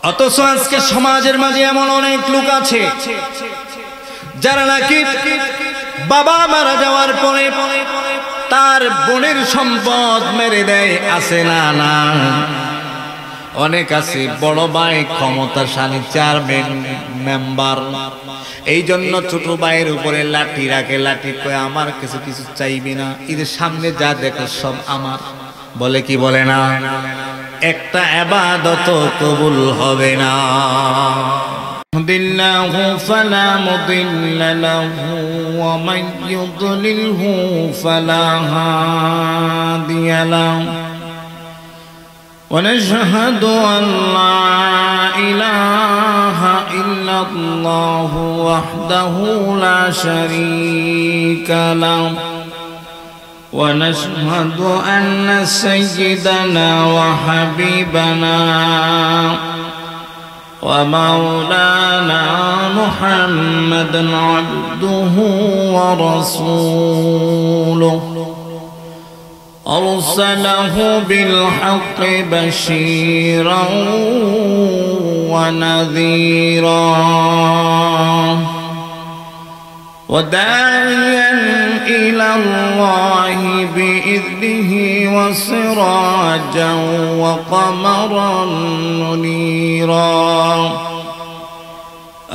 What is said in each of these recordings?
অথচ আজকে সমাজের মাঝে এমন অনেক লোক আছে যারা নাকি বাবা মারা যাওয়ার পরে তার বোনের সম্পদ মেরে দেয়। আছে না? না, অনেক আছে। বড় ভাই ক্ষমতাশালী চেয়ারম্যান মেম্বার, এই জন্য ছোট ভাইয়ের উপরে লাঠি রাখে। লাঠি কয়ে আমার কিছু কিছু চাইবি না, এদের সামনে যা দেখো সব আমার। বলে কি বলে না? একটা ইবাদত কবুল হবে না। দিল্লাহু ফালা মুদিল্লা লাহু ওয়া মান ইউদ্লিলহু ফালা হাদিয়া লাহু ওয়া নাশহাদু আন লা ইলাহা ইল্লাল্লাহু ওয়াহদাহু লা শারীকা লাহু ونشهد أن سيدنا وحبيبنا ومولانا محمدا عبده ورسوله أرسله بالحق بشيرا ونذيرا وداعيا إلى الله بإذنه وسراجا وقمرا منيرا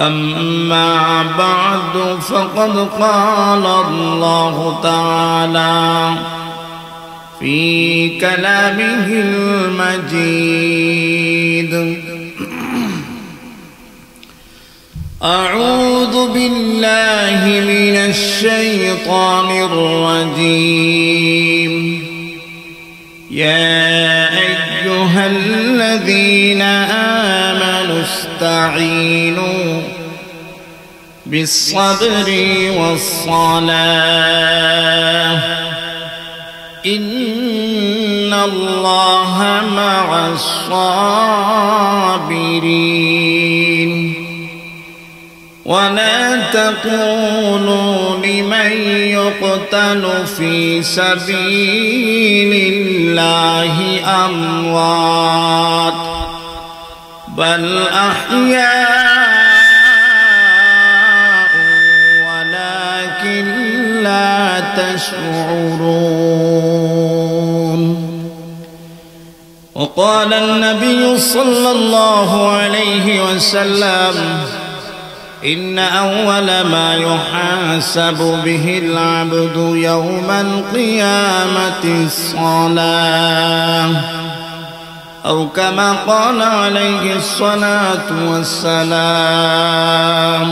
أما بعد فقد قال الله تعالى في كلامه المجيد أعوذ بالله من الشيطان الرجيم يا أيها الذين آمنوا استعينوا بالصبر والصلاة إن الله مع الصابرين ولا تقولوا لمن يقتل في سبيل الله أموات بل أحياء ولكن لا تشعرون. وقال النبي صلى الله عليه وسلم إن أول ما يحاسب به العبد يوم القيامة الصلاة أو كما قال عليه الصلاة والسلام.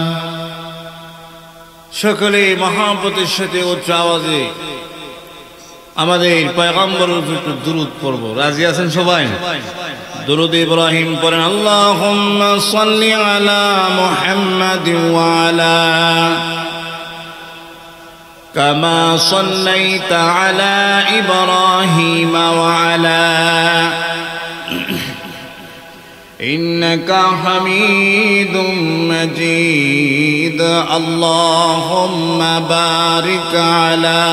সকলে মহব্বতের সাথে উচ্চ আওয়াজে আমাদের পয়গম্বরের উপর দুরূদ পড়ব। রাজি আছেন সবাই? দুরূদ ইব্রাহিম পড়েন। আল্লাহুম্মা সাল্লি আলা মুহাম্মাদ ওয়া আলা কামা সাল্লাইতা আলা ইব্রাহিম ওয়া আলা ইন্নাকা হামিদুম মাজিদ। আল্লাহুম্মা বারিক আলা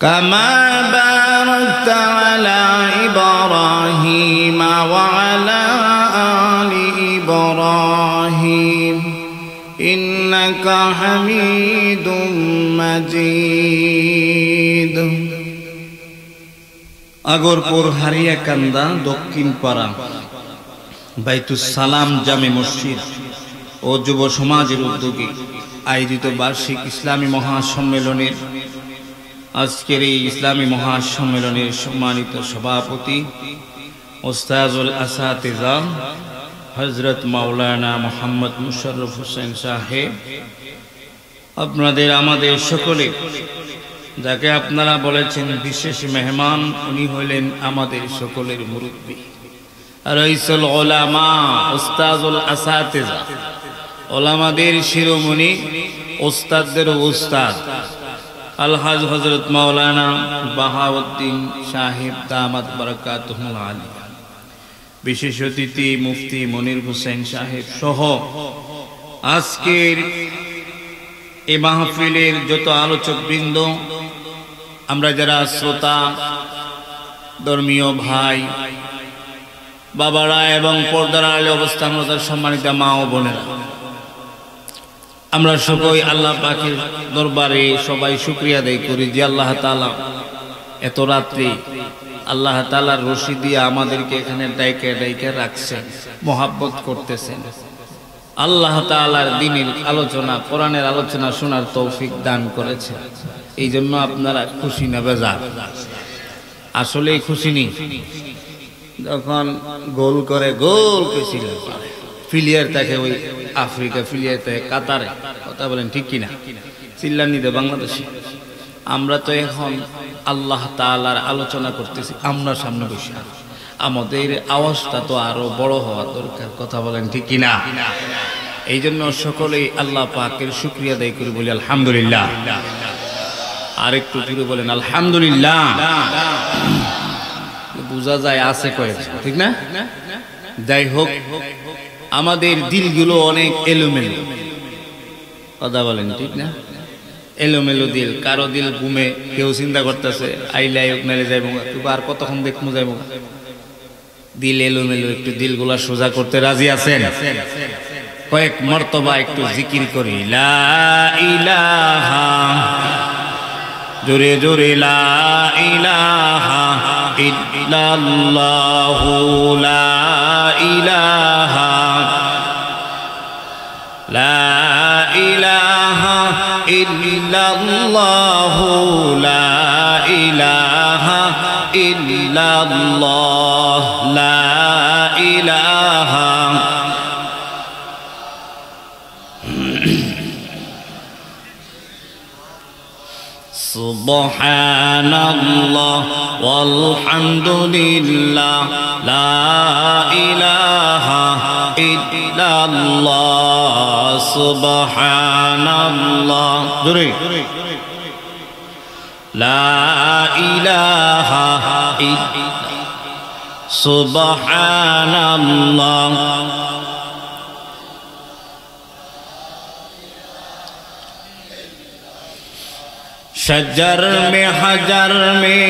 كما باركت على إبراهيم وعلى آل إبراهيم إنك حميد مجيد. আগরপুর হারিয়াকান্দা দক্ষিণ পাড়া বাইতুস সালাম জামে মসজিদ ও যুব সমাজের উদ্যোগে আয়োজিত বার্ষিক ইসলামী মহাসম্মেলনের আজকের এই ইসলামী মহাসম্মেলনের সম্মানিত সভাপতি ওস্তাজুল আসাতিজা হযরত মাওলানা মোহাম্মদ মুশাররফ হোসেন সাহেব, আপনাদের আমাদের সকলে যাকে আপনারা বলেছেন বিশেষ মেহমান, উনি হলেন আমাদের সকলের মুরব্বী রাইসুল উলামা ওস্তাজুল আসাতিজা, ওলামাদের শিরোমণি, ওস্তাদদের ওস্তাদ আলহাজ হযরত মাওলানা বাহাউদ্দিন সাহেব দামাত বারাকাতুহুল আলিয়া, বিশেষ অতিথি মুফতি মনির হোসেন সাহেব সহ আজকের এই মাহফিলের যত আলোচক বৃন্দ, আমরা যারা শ্রোতা ধর্মীয় ভাই বাবারা এবং পর্দার আড়ালে অবস্থানরত সম্মানিত মা ও বোনেরা, আমরা সকলেই আল্লাহ পাকের দরবারে সবাই শুকরিয়া আদায় করি যে আল্লাহ তাআলা এত রাত্রে আল্লাহ তাআলার রশি দিয়ে আমাদেরকে এখানে ডাইকে রাখছেন, মহাব্বত করতেছেন। আল্লাহ তাআলার দ্বীনের আলোচনা, কোরআনের আলোচনা শোনার তৌফিক দান করেছেন। এই জন্য আপনারা খুশি না বেজার? আসলেই খুশি নেই। যখন গোল করে গোল কেছিল ফিলিয়ার থাকে ওই আফ্রিকা, ফিলিয়ার থাকে কাতারে, কথা বলেন ঠিক কিনা? চিল্লানিতে বাংলাদেশে। আমরা তো এখন আল্লাহ তাআলার আলোচনা করতেছি, আমরা সামনে বসে আমাদের আওয়াজটা তো আরো বড় হওয়া দরকার, কথা বলেন ঠিক কিনা? এই জন্য সকলেই আল্লাহ পাকের শুকরিয়া আদায় করে বলি আলহামদুলিল্লাহ। আর একটু জুড়ে বলেন আলহামদুলিল্লাহ। বোঝা যায় আছে কয়েছে, ঠিক না? যাই হোক, আমাদের দিলগুলো অনেক এলোমেলো, কথা বলেন ঠিক না? এলোমেলো দিল, কারো দিল ঘুমে, কেউ চিন্তা করতেছে আইলাই মেরে যাইব, আর কতক্ষণ দেখবো যাইব। দিল এলোমেলো, একটু দিলগুলা সোজা করতে রাজি আছেন? কয়েক মর্তবা একটু জিকির করি লা ইলাহা, জোরে জোরে লা ইলাহা ইল্লাল্লাহু, লা ইলাহা, লা ইলাহা ইল্লাল্লাহু, লা ইলাহা ইল্লাল্লাহ, লা ইলাহা। সুবহানাল্লাহ ওয়ালহামদুলিল্লাহ, লা ইলাহা ইল্লাল্লাহ, সুবহানাল্লাহ, জোরে, লা ইলাহা ইল্লাল্লাহ, সুবহানাল্লাহ। शजर में हजर में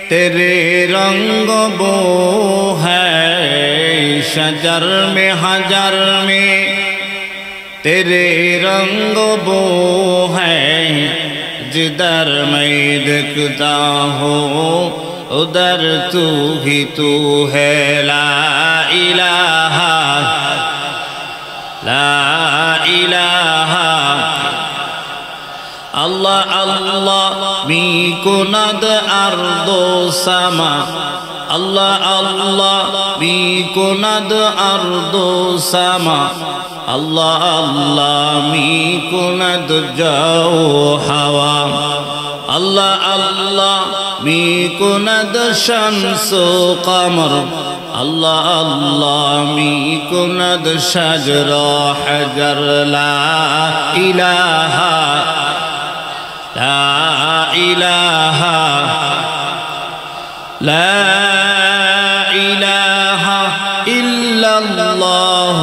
तेरे रंग बो है, शजर में हजर में तेरे रंग बो है, जिधर मैं देखता हूँ उधर तू ही तू है, ला इलाहा, ला इलाहा। Allah Allah mikunad ardo sama, Allah Allah mikunad ardo sama, Allah Allah mikunad jau hawa, Allah Allah mikunad shamsu qamar, Allah Allah mikunad shajra hajar, la ilaha, لا إله لا إله إلا الله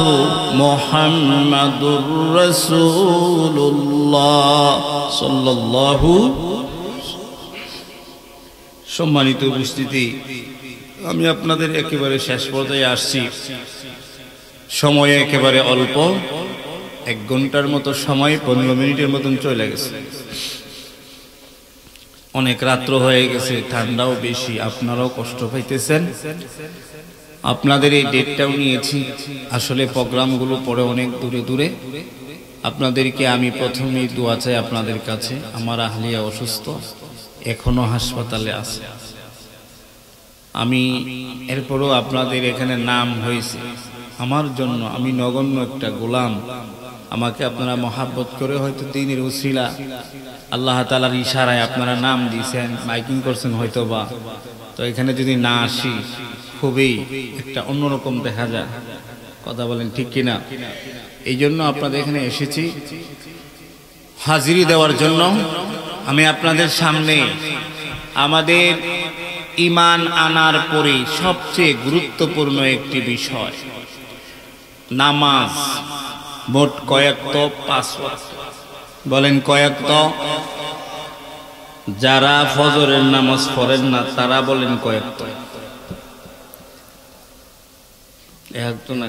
محمد رسول الله صلى الله। সম্মানিত উপস্থিতি, আমি আপনাদের একেবারে শেষ পর্যায়ে আসছি। সময় একেবারে অল্প, 1 ঘন্টার মতো সময়, 15 মিনিটের মতন চলে গেছে। অনেক রাত্র হয়ে গেছে, ঠান্ডাও বেশি, আপনারাও কষ্ট পাইতেছেন। আপনাদের এই ডেটটাও নিয়েছি, আসলে প্রোগ্রামগুলো পড়ে অনেক দূরে দূরে। আপনাদেরকে আমি প্রথমেই দোয়া চাই আপনাদের কাছে। আমার আহলিয়া অসুস্থ, এখনো হাসপাতালে আছে। আমি এরপরও আপনাদের এখানে নাম হয়েছে আমার জন্য, আমি নগণ্য একটা গোলাম। আমাকে আপনারা মহাব্বত করে হয়তো দ্বীনের উসিলা আল্লাহ তাআলার ইশারায় আপনারা নাম দিয়েছেন, মাইকিং করছেন হয়তো বা। তো এখানে যদি না আসি খুবই একটা অন্যরকম দেখা যায়, কথা বলেন ঠিক কিনা? এই জন্য আপনাদের এখানে এসেছি হাজিরি দেওয়ার জন্য। আমি আপনাদের সামনে আমাদের ঈমান আনার পরে সবচেয়ে গুরুত্বপূর্ণ একটি বিষয় নামাজ। মোট কয়েকত? 5 ওয়াক্ত। বলেন কয়েকত? যারা ফজরের নামাজ পড়েন না তারা বলেন কয়েকটা, তো না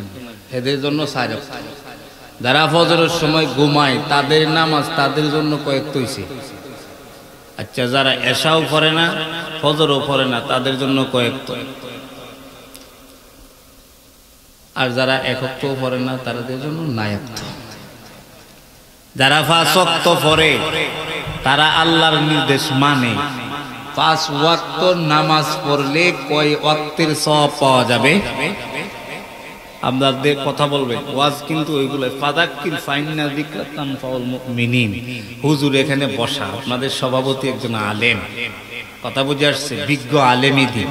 এদের জন্য সাইরা। যারা ফজরের সময় ঘুমায় তাদের নামাজ তাদের জন্য কয়েকটা হইছে। আচ্ছা, যারা এশাও পড়ে না ফজরও পড়ে না তাদের জন্য কয়েকটা, আর যারা একত্র পড়ে না তাদের জন্য নায়াক্ত। যারা 5 ওয়াক্ত পড়ে তারা আল্লাহর নির্দেশ মানে। 5 ওয়াক্ত নামাজ পড়লে কয় ওয়াক্তের সওয়াব পাওয়া যাবে? আপনাদের কথা বলবেন ওয়াজ কিন্তু ওইগুলো ফাযাক্কির ফাইন্না যিকরা তানফাউল মুমিনিন। হুজুর এখানে বসা, আপনাদের সভাপতি একজন আলেম, কথা বুঝে আসছে, বিজ্ঞ আলেমই দিন।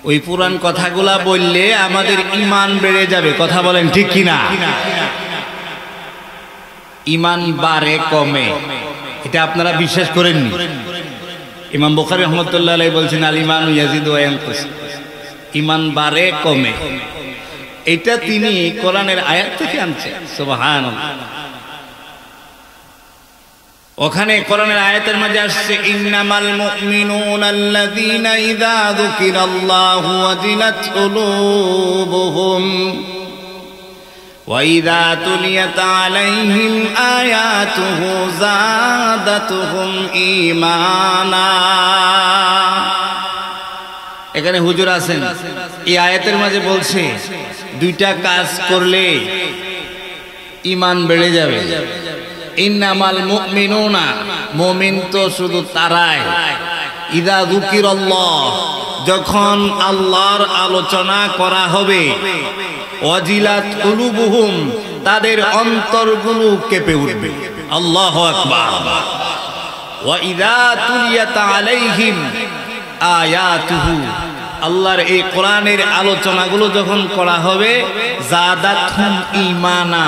ওই পুরান কথাগুলা বললে আমাদের ঈমান বেড়ে যাবে, কথা বলেন ঠিক কিনা? ঈমান বাড়ে কমে, এটা আপনারা বিশ্বাস করেননি? ইমাম বুখারী রাহমাতুল্লাহ আলাইহি বলছেন আল ঈমানু ইয়াজিদু ওয়া ইয়ানকুস, ঈমান বাড়ে কমে। এটা তিনি কোরআনের আয়াত থেকে আনছেন, সুবহানাল্লাহ। ওখানে কোরআনের আয়াতের মাঝে আসছে ইন্নামাল মুমিনুনা আল্লাযীনা ইযা যুকিরাল্লাহু ওয়াজিলাত কুলুবুহুম ওয়া ইযা তুলিয়াত আলাইহিম আয়াতুহু যাদাতুহুম ঈমানা। এখানে হুজুর আছেন, এই আয়াতের মাঝে বলছে দুইটা কাজ করলে ঈমান বেড়ে যাবে। ইন্নামাল মুমিনুনা, মুমিন তো শুধু তারাই, ইযা যুকিরাল্লাহ, যখন আল্লাহর আলোচনা করা হবে, ওয়াজিলাত কুলুবুহুম, তাদের অন্তরগুলো কেঁপে উঠবে, আল্লাহু আকবার। ওয়া ইযা তুলিয়াত আলাইহিম আয়াতুহু, আল্লাহর এই কোরআনের আলোচনাগুলো যখন করা হবে, যাদাতহুম ঈমানা,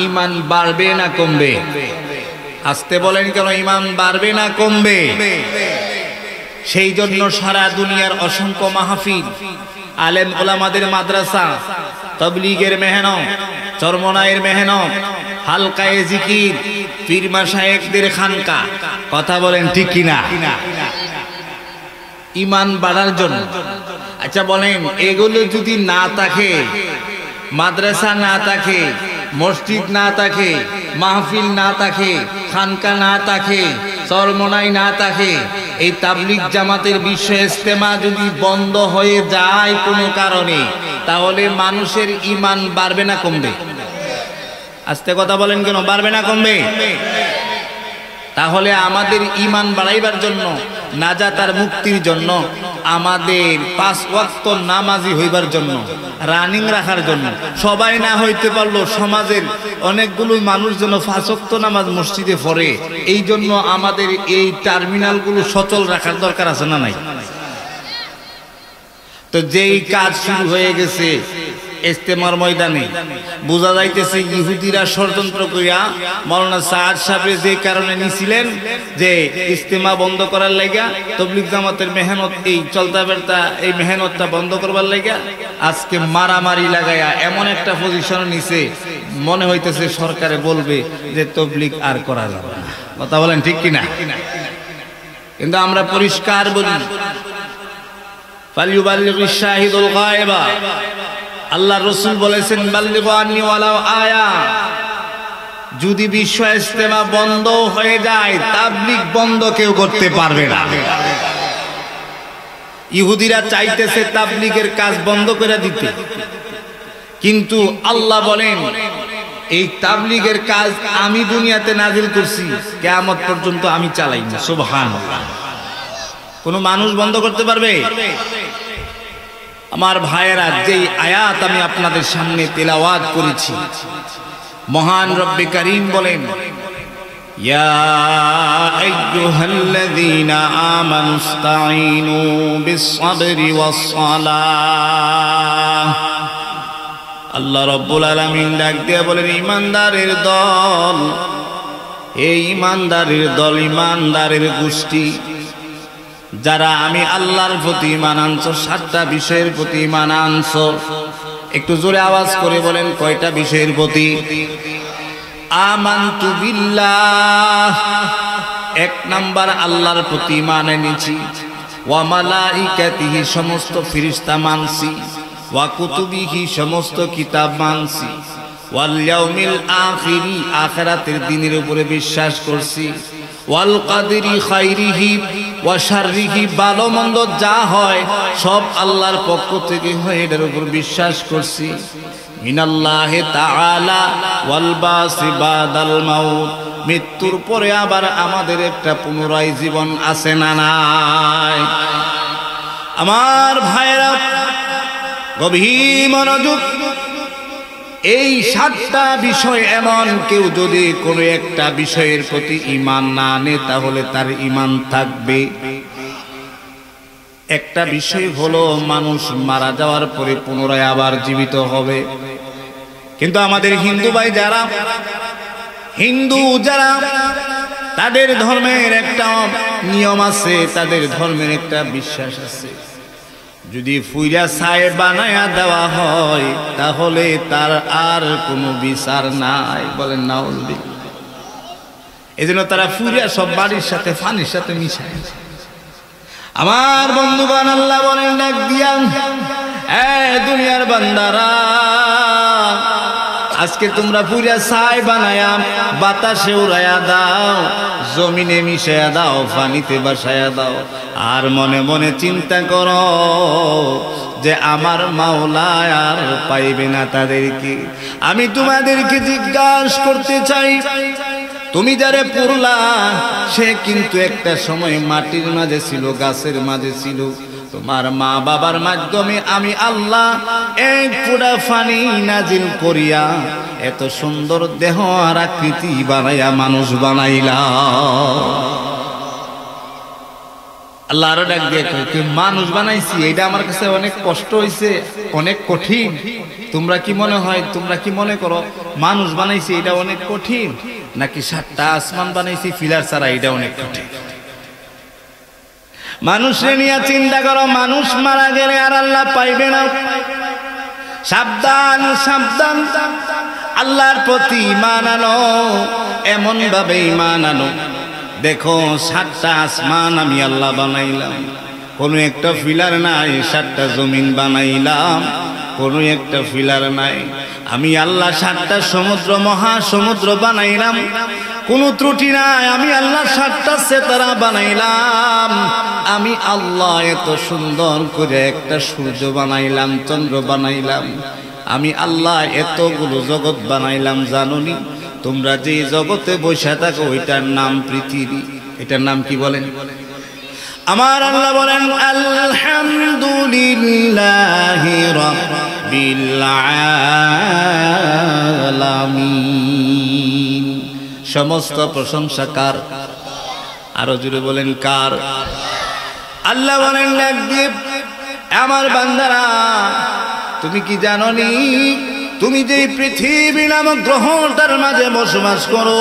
ঈমান বাড়বে না কমবে? আসতে বলেন কেন, ঈমান বাড়বে না কমবে? সেই জন্য সারা দুনিয়ার অসংখ্য মাহফিল, আলেম ওলামাদের মাদ্রাসা, তাবলীগের মেহনত, চরমনায়ের মেহনত, হালকায়ে জিকির, পীর মাশায়েখদের খানকা, কথা বলেন ঠিক কিনা? ঈমান বাড়ার জন্য। আচ্ছা বলেন, এগুলো যদি না থাকে, মাদ্রাসা না থাকে, মসজিদ না থাকে, মাহফিল না থাকে, খানকা না থাকে, চরমনাই না থাকে, এই তাবলীগ জামাতের বিশ্ব ইজতেমা যদি বন্ধ হয়ে যায় কোনো কারণে, তাহলে মানুষের ঈমান বাড়বে না কমবে? আস্তে কথা বলেন কেন, বাড়বে না কমবে? তাহলে আমাদের ঈমান বাড়াইবার জন্য, নাজাত আর মুক্তির জন্য, আমাদের 5 ওয়াক্ত নামাজি হইবার জন্য, রানিং রাখার জন্য, সবাই না হইতে পারলো সমাজের অনেকগুলো মানুষ যেন 5 ওয়াক্ত নামাজ মসজিদে পড়ে, এই জন্য আমাদের এই টার্মিনালগুলো সচল রাখার দরকার আছে না নাই? তো যেই কাজ শুরু হয়ে গেছে ইজতেমার ময়দানে, বোঝা যাইতেছে ইহুদিরা ষড়যন্ত্র করিয়া মাওলানা সাদ সাহেব যে কারণে নিছিলেন যে ইজতেমা বন্ধ করার লাগা, তাবলীগ জামাতের মেহনত এই চলতা বেরতা এই মেহনতটা বন্ধ করবার লাগা, আজকে মারামারি লাগায়া এমন একটা পজিশন নিছে, মনে হইতেছে সরকারে বলবে যে তাবলীগ আর করা যাবে না, কথা বলেন ঠিক কিনা? কিন্তু আমরা পরিষ্কার বলি, ফালিয়ুবাল্লিগিশ শাহিদুল গায়বা, আল্লাহ রসুল বলেছেন বাল্লিগু আন্নী ওয়ালাউ আয়া। যদি বিশ্ব ইজতেমা বন্ধ হয়ে যায়, তাবলীগ বন্ধ কেউ করতে পারবে না। ইহুদিরা চাইতেছে তাবলীগের কাজ বন্ধ করে দিতে, কিন্তু আল্লাহ বলেন এই তাবলীগের কাজ আমি দুনিয়াতে নাজিল করছি, কিয়ামত পর্যন্ত আমি চালাই না। সুবহানাল্লাহ। কোন মানুষ বন্ধ করতে পারবে? আমার ভাইয়েরা, যেই আয়াত আমি আপনাদের সামনে তেলাওয়াত করেছি, মহান রব্বে কারীম বলেন, ইয়া আইয়ুহাল্লাযীনা আমানুস্তাঈনু বিস-সাবরি ওয়াস-সালাহ। আল্লাহ রাব্বুল আলামিন ডাক দিয়ে বলেন, ঈমানদারের দল, এই ঈমানদারের দল, ঈমানদারের গোষ্ঠী, যারা আমি আল্লাহর প্রতি ঈমান আনছো, 7টা বিষয়ের প্রতি ঈমান আনছো। একটু জোরে আওয়াজ করে বলেন, কয়টা বিষয়ের প্রতি? আমানতু বিল্লাহ, এক নাম্বার আল্লাহর প্রতি ঈমান এনেছি, ওয়া মালাইকাতিহি সমস্ত ফেরেশতা মানছি, ওয়া কুতুবিহি সমস্ত কিতাব মানছি, ওয়াল ইয়াউমিল আখিরি আখিরাতের দিনের উপরে বিশ্বাস করছি, ওয়াল কাদরি খাইরিহি ওয়া শাররিহি ভালো মন্দ যা হয় সব আল্লাহর পক্ষ থেকে হয় এটার উপর বিশ্বাস করছি। মিনাল্লাহি তাআলা ওয়াল বাসি বাদাল মাউত মৃত্যুর পরে আবার আমাদের একটা পুনরায় জীবন আছে না নাই? আমার ভাইরা গভীর মনোযোগ, এই 7টা বিষয় এমন কেউ যদি কোনো একটা বিষয়ের প্রতি ঈমান না আনে তাহলে তার ঈমান থাকবে। একটা বিষয় হলো মানুষ মারা যাওয়ার পরে পুনরায় আবার জীবিত হবে। কিন্তু আমাদের হিন্দু ভাই যারা তাদের ধর্মের একটা নিয়ম আছে, তাদের ধর্মের একটা বিশ্বাস আছে, যদি ফুইরা ছাই বানায়া দেওয়া হয় তাহলে তার আর কোনো বিচার নাই। বলেন নাউযুবিল্লাহ। এজন্য তারা ফুইরা সব বাড়ির সাথে পানির সাথে মিশায়। আমার বন্ধুগণ, আল্লাহ বলেন ডাক দিয়া, দুনিয়ার বান্দারা, আজকে তোমরা পুরা ছাই বানায়া বাতাসে উড়াইয়া দাও, জমিনে মিশাইয়া দাও, পানিতে বাসায়া দাও, আর মনে মনে চিন্তা করো যে আমার মাওলা আর পাইবে না তাদেরকে। আমি তোমাদেরকে জিজ্ঞাসা করতে চাই, তুমি যারে পুরলা সে কিন্তু একটা সময় মাটির মাঝে ছিল, গাছের মাঝে ছিল। তোমার মা বাবার মাধ্যমে আমি আল্লাহ এক ফোঁটা পানি নাজিল করিয়া এত সুন্দর দেহ আর আকৃতি বানাইয়া মানুষ বানাইলাম। আল্লাহ আরো ডাক দিয়ে কয়, মানুষ বানাইছি, এটা আমার কাছে অনেক কষ্ট হয়েছে, অনেক কঠিন। তোমরা কি মনে করো মানুষ বানাইছি এটা অনেক কঠিন, নাকি 7টা আসমান বানাইছি ফিলার ছাড়া এটা অনেক কঠিন? মানুষের নিয়ে চিন্তা করো, মানুষ মারা গেলে আর আল্লাহ পাইবে না। সাবধান সাবধান, আল্লাহর প্রতি ঈমান আনো, এমন ভাবে ঈমান আনো। দেখো 7টা আসমান আমি আল্লাহ বানাইলাম, কোনো একটা ফিলার নাই। 7টা জমিন বানাইলাম, কোনো একটা ফিলার নাই। আমি আল্লাহ 7টা সমুদ্র, মহাসমুদ্র বানাইলাম, কোনো ত্রুটি নাই। আমি আল্লাহ 7টা সিতারা বানাইলাম। আমি আল্লাহ এত সুন্দর করে একটা সূর্য বানাইলাম, চন্দ্র বানাইলাম। আমি আল্লাহ এতগুলো জগৎ বানাইলাম। জানোনি তোমরা যে জগতে বসে থাকো ওইটার নাম পৃথিবী। এটার নাম কি বলেন? আমার আল্লাহ বলেন, আলহামদুলিল্লাহি রাব্বিল আলামিন। সমস্ত প্রশংসা কার? আরো জোরে বলেন কার? আল্লাহ বলেন, আমার বান্দারা, তুমি কি জানোনি তুমি যে পৃথিবী নামক গ্রহটার মাঝে বসবাস করো,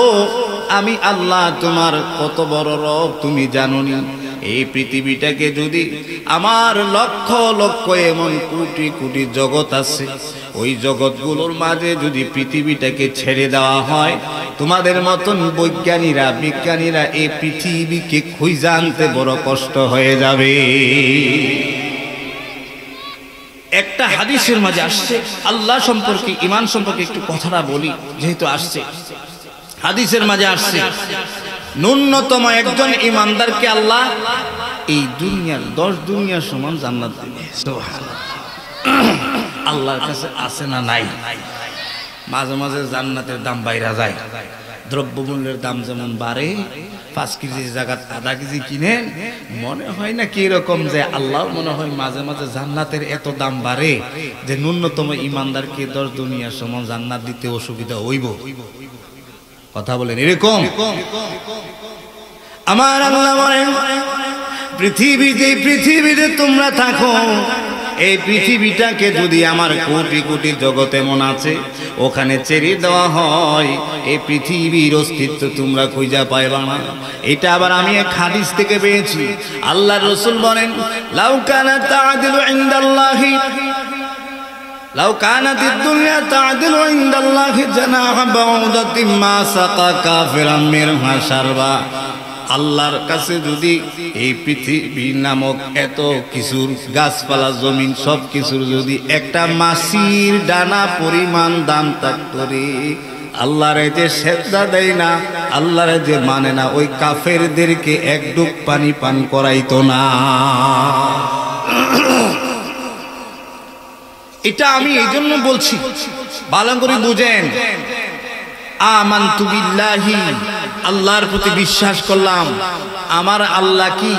আমি আল্লাহ তোমার কত বড় রব তুমি জানোনি? এই পৃথিবীটাকে যদি আমার লক্ষ লক্ষ এমন কোটি কোটি জগৎ আছে, ওই জগৎগুলোর মাঝে যদি পৃথিবীটাকে ছেড়ে দেওয়া হয়, তোমাদের মতন বিজ্ঞানীরা এই পৃথিবীকে খুঁজে আনতে বড় কষ্ট হয়ে যাবে। একটা হাদিসের মাঝে আসছে, আল্লাহ সম্পর্কে, ঈমান সম্পর্কে একটু কথাটা বলি যেহেতু আসছে। হাদিসের মাঝে আসছে, ন্যূনতম একজন ঈমানদারকে আল্লাহ এই দুনিয়ার 10 দুনিয়ার সমান জান্নাত দেবে। সুবহানাল্লাহ। আল্লাহর কাছে আছে না নাই? মাঝে মাঝে জান্নাতের দাম বাইরা যায়, দ্রব্যমূল্যের দাম যেমন বাড়ে, 5 কেজি জায়গা আধা কেজি কিনেন, মনে হয় না কি এরকম যে আল্লাহ মনে হয় মাঝে মাঝে জান্নাতের এত দাম বাড়ে যে ন্যূনতম ঈমানদারকে 10 দুনিয়ার সমান জান্নাত দিতে অসুবিধা হইব। কথা বলেন এরকম? আমার আল্লাহ বলেন, পৃথিবীতে তোমরা থাকো, এই পৃথিবীটাকে যদি আমার কোটি কোটি জগৎ এমন আছে ওখানে ছেড়ে দেওয়া হয়, এই পৃথিবীর অস্তিত্ব তোমরা খুঁজে পাইবা না। এটা আবার আমি এক হাদিস থেকে পেয়েছি। আল্লাহর রাসূল বলেন, লাউ কানাত তা'দিলু ইনদাল্লাহি, লাউ কানাতিদ দুনিয়া তা'দিলু ইনদাল্লাহি জানাহা বাউদাতিন মা সাকা কাফিরাম মিনহা শারবা। আল্লাহর কাছে যদি এই পৃথিবী নামক এত কিছুর গাছপালা জমিন সব কিছুর যদি একটা মাছির ডানা পরিমাণ দাম থাকতো রে, আল্লাহরে যে সেজদা দেয় না, আল্লাহরে যে মানে না, ওই কাফেরদেরকে এক ডুব পানি পান করাইতো না। এটা আমি এই জন্য বলছি, ভালো করে বুঝেন। আমানতু বিল্লাহি, আল্লাহর প্রতি বিশ্বাস করলাম। আমার আল্লাহ কি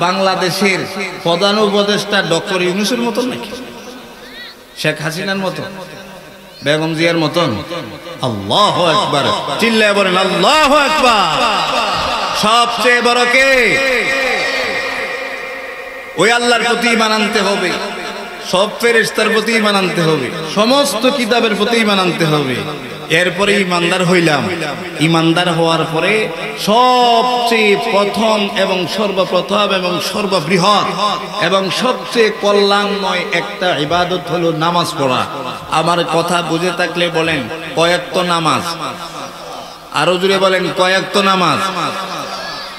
বাংলাদেশের প্রধান উপদেষ্টা ডক্টর ইউনূসের মতন নাকি, শেখ হাসিনার মতন, বেগম জিয়ার মতন? আল্লাহু আকবার, চিল্লায় বলেন আল্লাহু আকবার। সবচেয়ে বড় কে? ওই আল্লাহর প্রতি ঈমান আনতে হবে, সব ফেরেশতার প্রতি ঈমান আনতে হবে, সমস্ত কিতাবের প্রতি ঈমান আনতে হবে। এরপরে ইমানদার হইলাম। ইমানদার হওয়ার পরে সবচেয়ে প্রথম এবং সর্বপ্রথম এবং সর্ববৃহৎ এবং সবচেয়ে কল্যাণময় একটা ইবাদত হলো নামাজ পড়া। আমার কথা বুঝে থাকলে বলেন কয়েকত নামাজ? আরো জোরে বলেন কয়েকত নামাজ?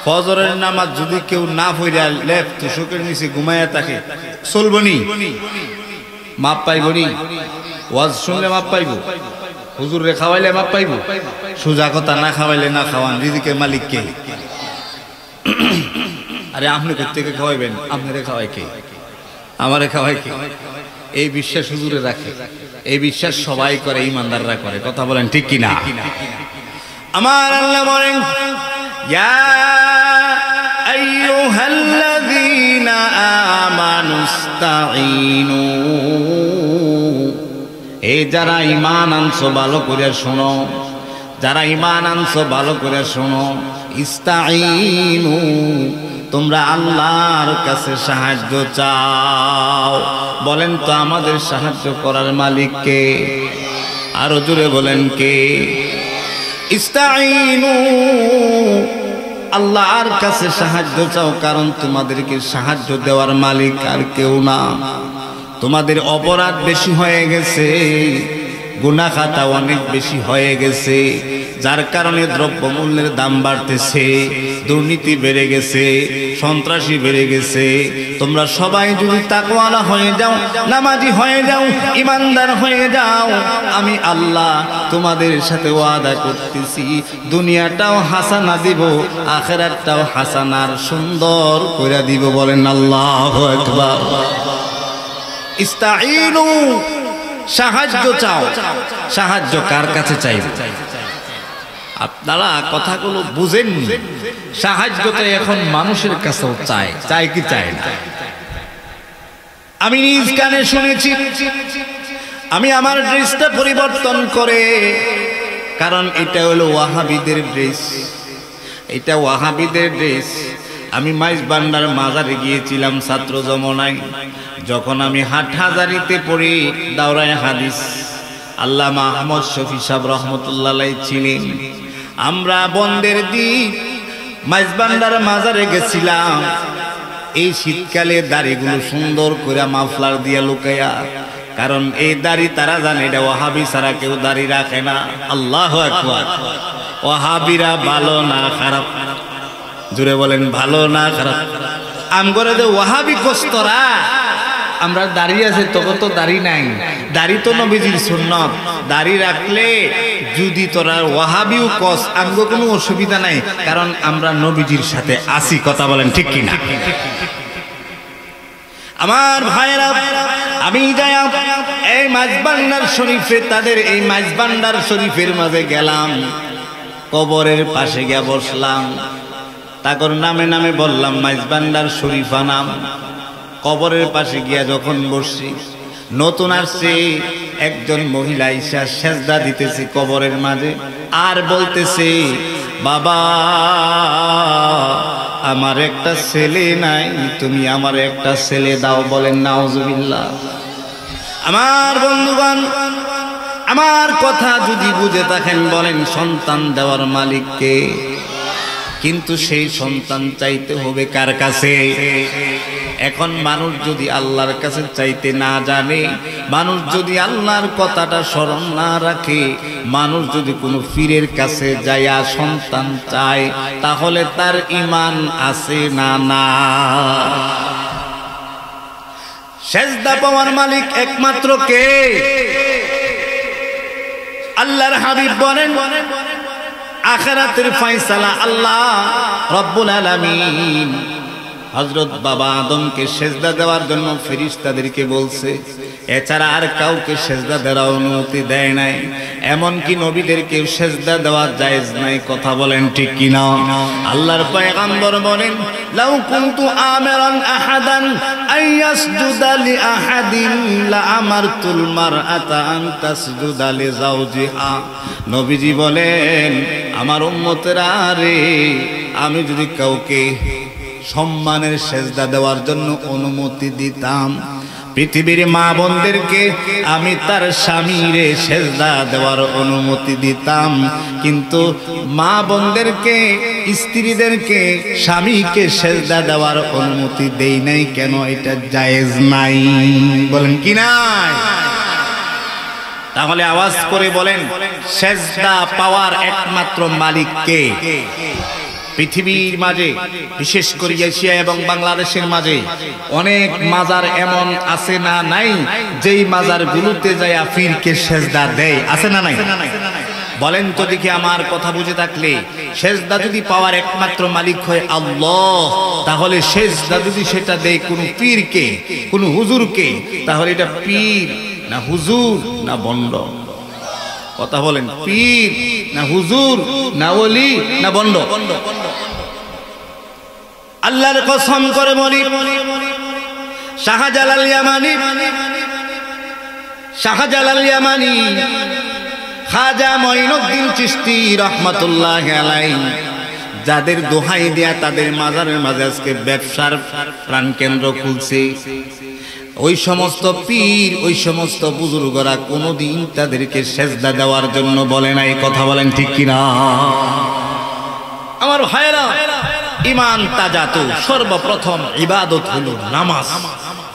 ফজরের নামাজ যদি কেউ না পড়া লেপ তুষকের নিচে ঘুমায়া থাকে, চলবনি? মাপ পাইবনি? ওয়াজ শুনলে মাপ পাইব? হুজুর রে খাওয়াইলে মাপ পাইব? সোজা কথা, না খাওয়াইলে না খাওয়ান, রিজিকের মালিক কে? আরে আপনি কোত্থেকে খাওয়াইবেন? আপনারে খাওয়াই কে? আমারে খাওয়াই কে? এই বিশ্বাস হুজুরে রাখে, এই বিশ্বাস সবাই করে, ইমানদাররা করে। কথা বলেন ঠিক কিনা? আমার আল্লাহ বলেন ইয়া আইয়ুহাল্লাযীনা আমানুস্তাঈনু, এই যারা ঈমান আনছো ভালো করে শোনো, যারা ঈমান আনছো ভালো করে শোনো। ইস্তাঈনু, তোমরা আল্লাহর কাছে সাহায্য চাও। বলেন তো আমাদের সাহায্য করার মালিক কে? আরো জোরে বলেন কে? ইস্তাঈনু, আল্লাহর কাছে সাহায্য চাও, কারণ তোমাদেরকে সাহায্য দেওয়ার মালিক আর কেউ না। তোমাদের অপরাধ বেশি হয়ে গেছে, গুনাহ খাতা অনেক বেশি হয়ে গেছে, যার কারণে দ্রব্যমূল্যের দাম বাড়তেছে, দুর্নীতি বেড়ে গেছে, সন্ত্রাসী বেড়ে গেছে। তোমরা সবাই যদি তাকওয়ালা হয়ে যাও, নামাজি হয়ে যাও, ইমানদার হয়ে যাও, আমি আল্লাহ তোমাদের সাথে ওয়াদা করতেছি দুনিয়াটাও হাসানা দিব, আখিরাতটাও হাসানার সুন্দর করে দিব। বলেন আল্লাহু আকবার। ইস্তাঈনু, সাহায্য চাও। সাহায্য কার কাছে চাইবে? আপনারা কথাগুলো বুঝেন। সাহায্য তো এখন মানুষের কাছেও চায়, চায় কি চায় না? আমি নিজ কানে শুনেছি। আমি আমার ড্রেসটা পরিবর্তন করে, কারণ এটা হলো ওয়াহাবিদের ড্রেস, এটা ওয়াহাবিদের ড্রেস। আমি মাইজবান্ডার মাজারে গিয়েছিলাম ছাত্র জমানায়, যখন আমি হাটহাজারিতে পড়ি দাওরায়ে হাদিস, আল্লামা আহমদ শফি সাহেব রহমতুল্লাহ আলাইহি ছিলেন। আমরা বন্ধের দিন মাইজবান্ডার মাজারে গেছিলাম। এই শীতকালে দাড়িগুলো সুন্দর করে মাফলার দিয়ে লুকাইয়া, কারণ এই দাড়ি তারা জানে এটা ওয়াহাবি ছাড়া কেউ দাড়ি রাখে না। আল্লাহু আকবার। ওয়াহাবিরা ভালো না খারাপ? জুড়ে বলেন ভালো না খারাপ? আমগরে যে ওয়াহাবি কস্তরা, আমরা দাঁড়িয়ে আছে তখন তো দাড়ি নাই। দাড়ি তো নবীজির সুন্নত, দাড়ি রাখলে যদি তোরা ওয়াহাবিও কস আমগো কোনো অসুবিধা নাই, কারণ আমরা নবীজির সাথে আসি। কথা বলেন ঠিক কিনা? আমার ভাইরা, আমি যাই এই মাইজবান্ডার শরীফে, তাদের এই মাইজবান্ডার শরীফের মাঝে গেলাম, কবরের পাশে গিয়ে বসলাম, তাকর নামে নামে বললাম মাইজবান্ডার শরীফা নাম। কবরের পাশে গিয়া যখন বসছি, নতুন আসছে একজন মহিলা ঈশা সেজদা দিতেছে কবরের মাঝে, আর বলতেছে বাবা আমার একটা ছেলে নাই, তুমি আমার একটা ছেলে দাও। বলেন নাউজুবিল্লাহ। আমার বন্ধুগণ, আমার কথা যদি বুঝে থাকেন বলেন সন্তান দেওয়ার মালিক কে? কিন্তু সেই সন্তান চাইতে হবে কার কাছে? এখন মানুষ যদি আল্লাহর কাছে চাইতে না জানে, মানুষ যদি আল্লাহর কথাটা স্মরণ না রাখে, মানুষ যদি কোনো পীরের কাছে যাইয়া সন্তান চায়, তাহলে তার ঈমান আছে না? না। সেজদা পাওয়ার মালিক একমাত্র কে? আল্লাহর হাবিব বলেন, আখিরাতের ফয়সালা আল্লাহ রব্বুল আলামিন হযরত বাবা আদমকে সেজদা দেওয়ার জন্য ফেরেশতাদেরকে বলছে, এছাড়া আর কাউকে সেজদা দেওয়ার অনুমতি দেয় নাই। এমনকি নবীদেরকেও সেজদা দেওয়া জায়েজ নাই। কথা বলেন ঠিক কি না? আল্লাহর পয়গম্বর বলেন, লাউ কুনতু আমিরান আহাদান আইয়াসজুদা লি আহাদিন লা আমারতুল মারআতা আন তাসজুদা লি যাওজিহা। নবীজি বলেন, আমার উম্মতেরা রে, আমি যদি কাউকে সম্মানের সেজদা দেওয়ার জন্য অনুমতি দিতাম, পৃথিবীর মা বোনদেরকে আমি তার স্বামীরে সেজদা দেওয়ার অনুমতি দিতাম, কিন্তু মা বোনদেরকে, স্ত্রীদেরকে, স্বামীকে সেজদা দেওয়ার অনুমতি দেই নাই। কেন? এটা জায়েজ নাই। বলেন কি নাই? তাহলে আওয়াজ করে বলেন, সেজদা পাওয়ার একমাত্র মালিক কে? পৃথিবীর মাঝে, বিশেষ করে এশিয়া এবং বাংলাদেশের মাঝে অনেক মাজার এমন আছে না নাই, যেই মাজার গুলোতে যায় পীরকে সেজদা দেয়? আছে না নাই? বলেন তো দেখি, আমার কথা বুঝে থাকলে, সেজদা যদি পাওয়ার একমাত্র মালিক হয় আল্লাহ, তাহলে সেজদা যদি সেটা দেয় কোনো পীরকে, কোনো হুজুরকে, তাহলে এটা পীর না হুজুর না বন্ড? কথা বলেন, পীর না হুজুর না ওলি না বন্ড? আল্লাহর কসম করে বলি, শাহজালাল ইয়ামানি, খাজা মঈনুদ্দিন চিশতি রাহমাতুল্লাহি আলাইহি, যাদের দোহাই দেয়া তাদের মাজারের মাঝে আজকে ব্যবসার প্রাণকেন্দ্র খুলছে, ওই সমস্ত পীর, ওই সমস্ত বুজুর্গরা কোনোদিন তাদেরকে সেজদা দেওয়ার জন্য বলে নাই। কথা বলেন ঠিক কিনা? আমার ভাইরা, ঈমান তাজা তো সর্বপ্রথম ইবাদত হলো নামাজ।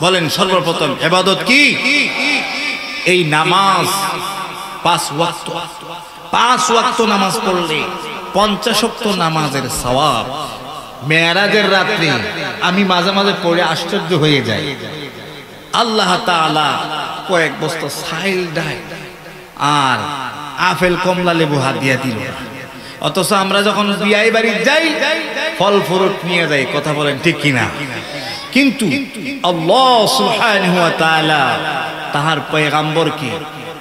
বলেন, সর্বপ্রথম ইবাদত কি? এই নামাজ। 5 ওয়াক্ত, 5 ওয়াক্ত নামাজ পড়লে 50 ওয়াক্ত নামাজের সওয়াব। মেরাজের রাত্রে আমি মাঝে মাঝে পড়ে আশ্চর্য হয়ে যাই, আল্লাহ তাআলা কয়েক বস্তা সাইল ডাই আর আপেল কমলা লেবু হাদিয়া দিল, অথচ আমরা যখন বিয়ে বাড়ি যাই ফল ফ্রুট নিয়ে যাই। কথা বলেন ঠিক কিনা? কিন্তু আল্লাহ সুবহানাহু ওয়া তাআলা তাহার পয়গম্বরকে,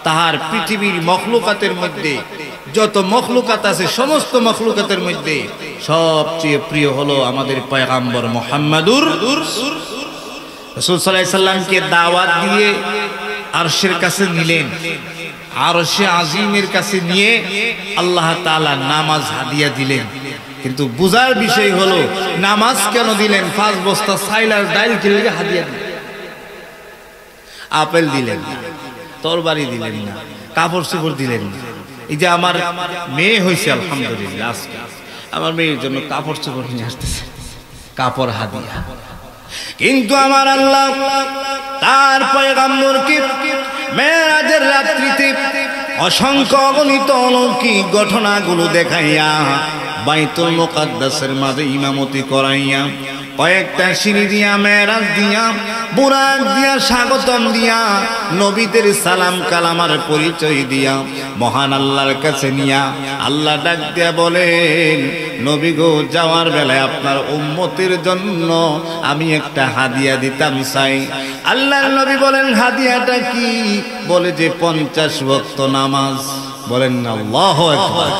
তাহার পৃথিবীর মখলুকাতের মধ্যে যত মখলুকাত আছে, সমস্ত মখলুকাতের মধ্যে সবচেয়ে প্রিয় হলো আমাদের পয়গম্বর মুহাম্মাদুর রাসূল সাল্লাল্লাহু আলাইহি সাল্লামকে দাওয়াত দিয়ে আরশের কাছে নিলেন। আরশে আজিমের কাছে নিয়ে আল্লাহ তাআলা নামাজ হাদিয়া দিলেন। কিন্তু বুঝার বিষয় হলো, নামাজ কেন দিলেন? 5 বস্তা চাইল আর ডাইল কিনলে হাদিয়া দিলেন, আপেল দিলেন না, তরবারি দিলেন না, কাপড় চোপড় দিলেন না। এই যে আমার মেয়ে হয়েছে, আলহামদুলিল্লাহ, আজকে আমার মেয়ের জন্য কাপড় চোপড় নিয়ে আসতেছে, কাপড় হাদিয়া। কিন্তু আমার আল্লাহ তার পয়গম্বরকে মেরাজের রাত্রিতে অসংখ্য অগণিত অলৌকিক ঘটনাগুলো দেখাইয়া বাইতুল মুকাদ্দাসের মাঝে ইমামতি করাইয়া, কয়েকটা সিঁড়ি দিয়া, মেরাজ দিয়া, বুরাক দিয়া, স্বাগতম দিয়া, নবীদের সালাম কালামার পরিচয় দিয়া মহান আল্লাহর কাছে নিয়া আল্লাহ ডাক দিয়া বলেন, নবী গো, যাওয়ার বেলায় আপনার উম্মতের জন্য আমি একটা হাদিয়া দিতাম চাই। আল্লাহর নবী বলেন, হাদিয়াটা কি? বলে যে 50 ওয়াক্ত নামাজ। বলেন আল্লাহু আকবার।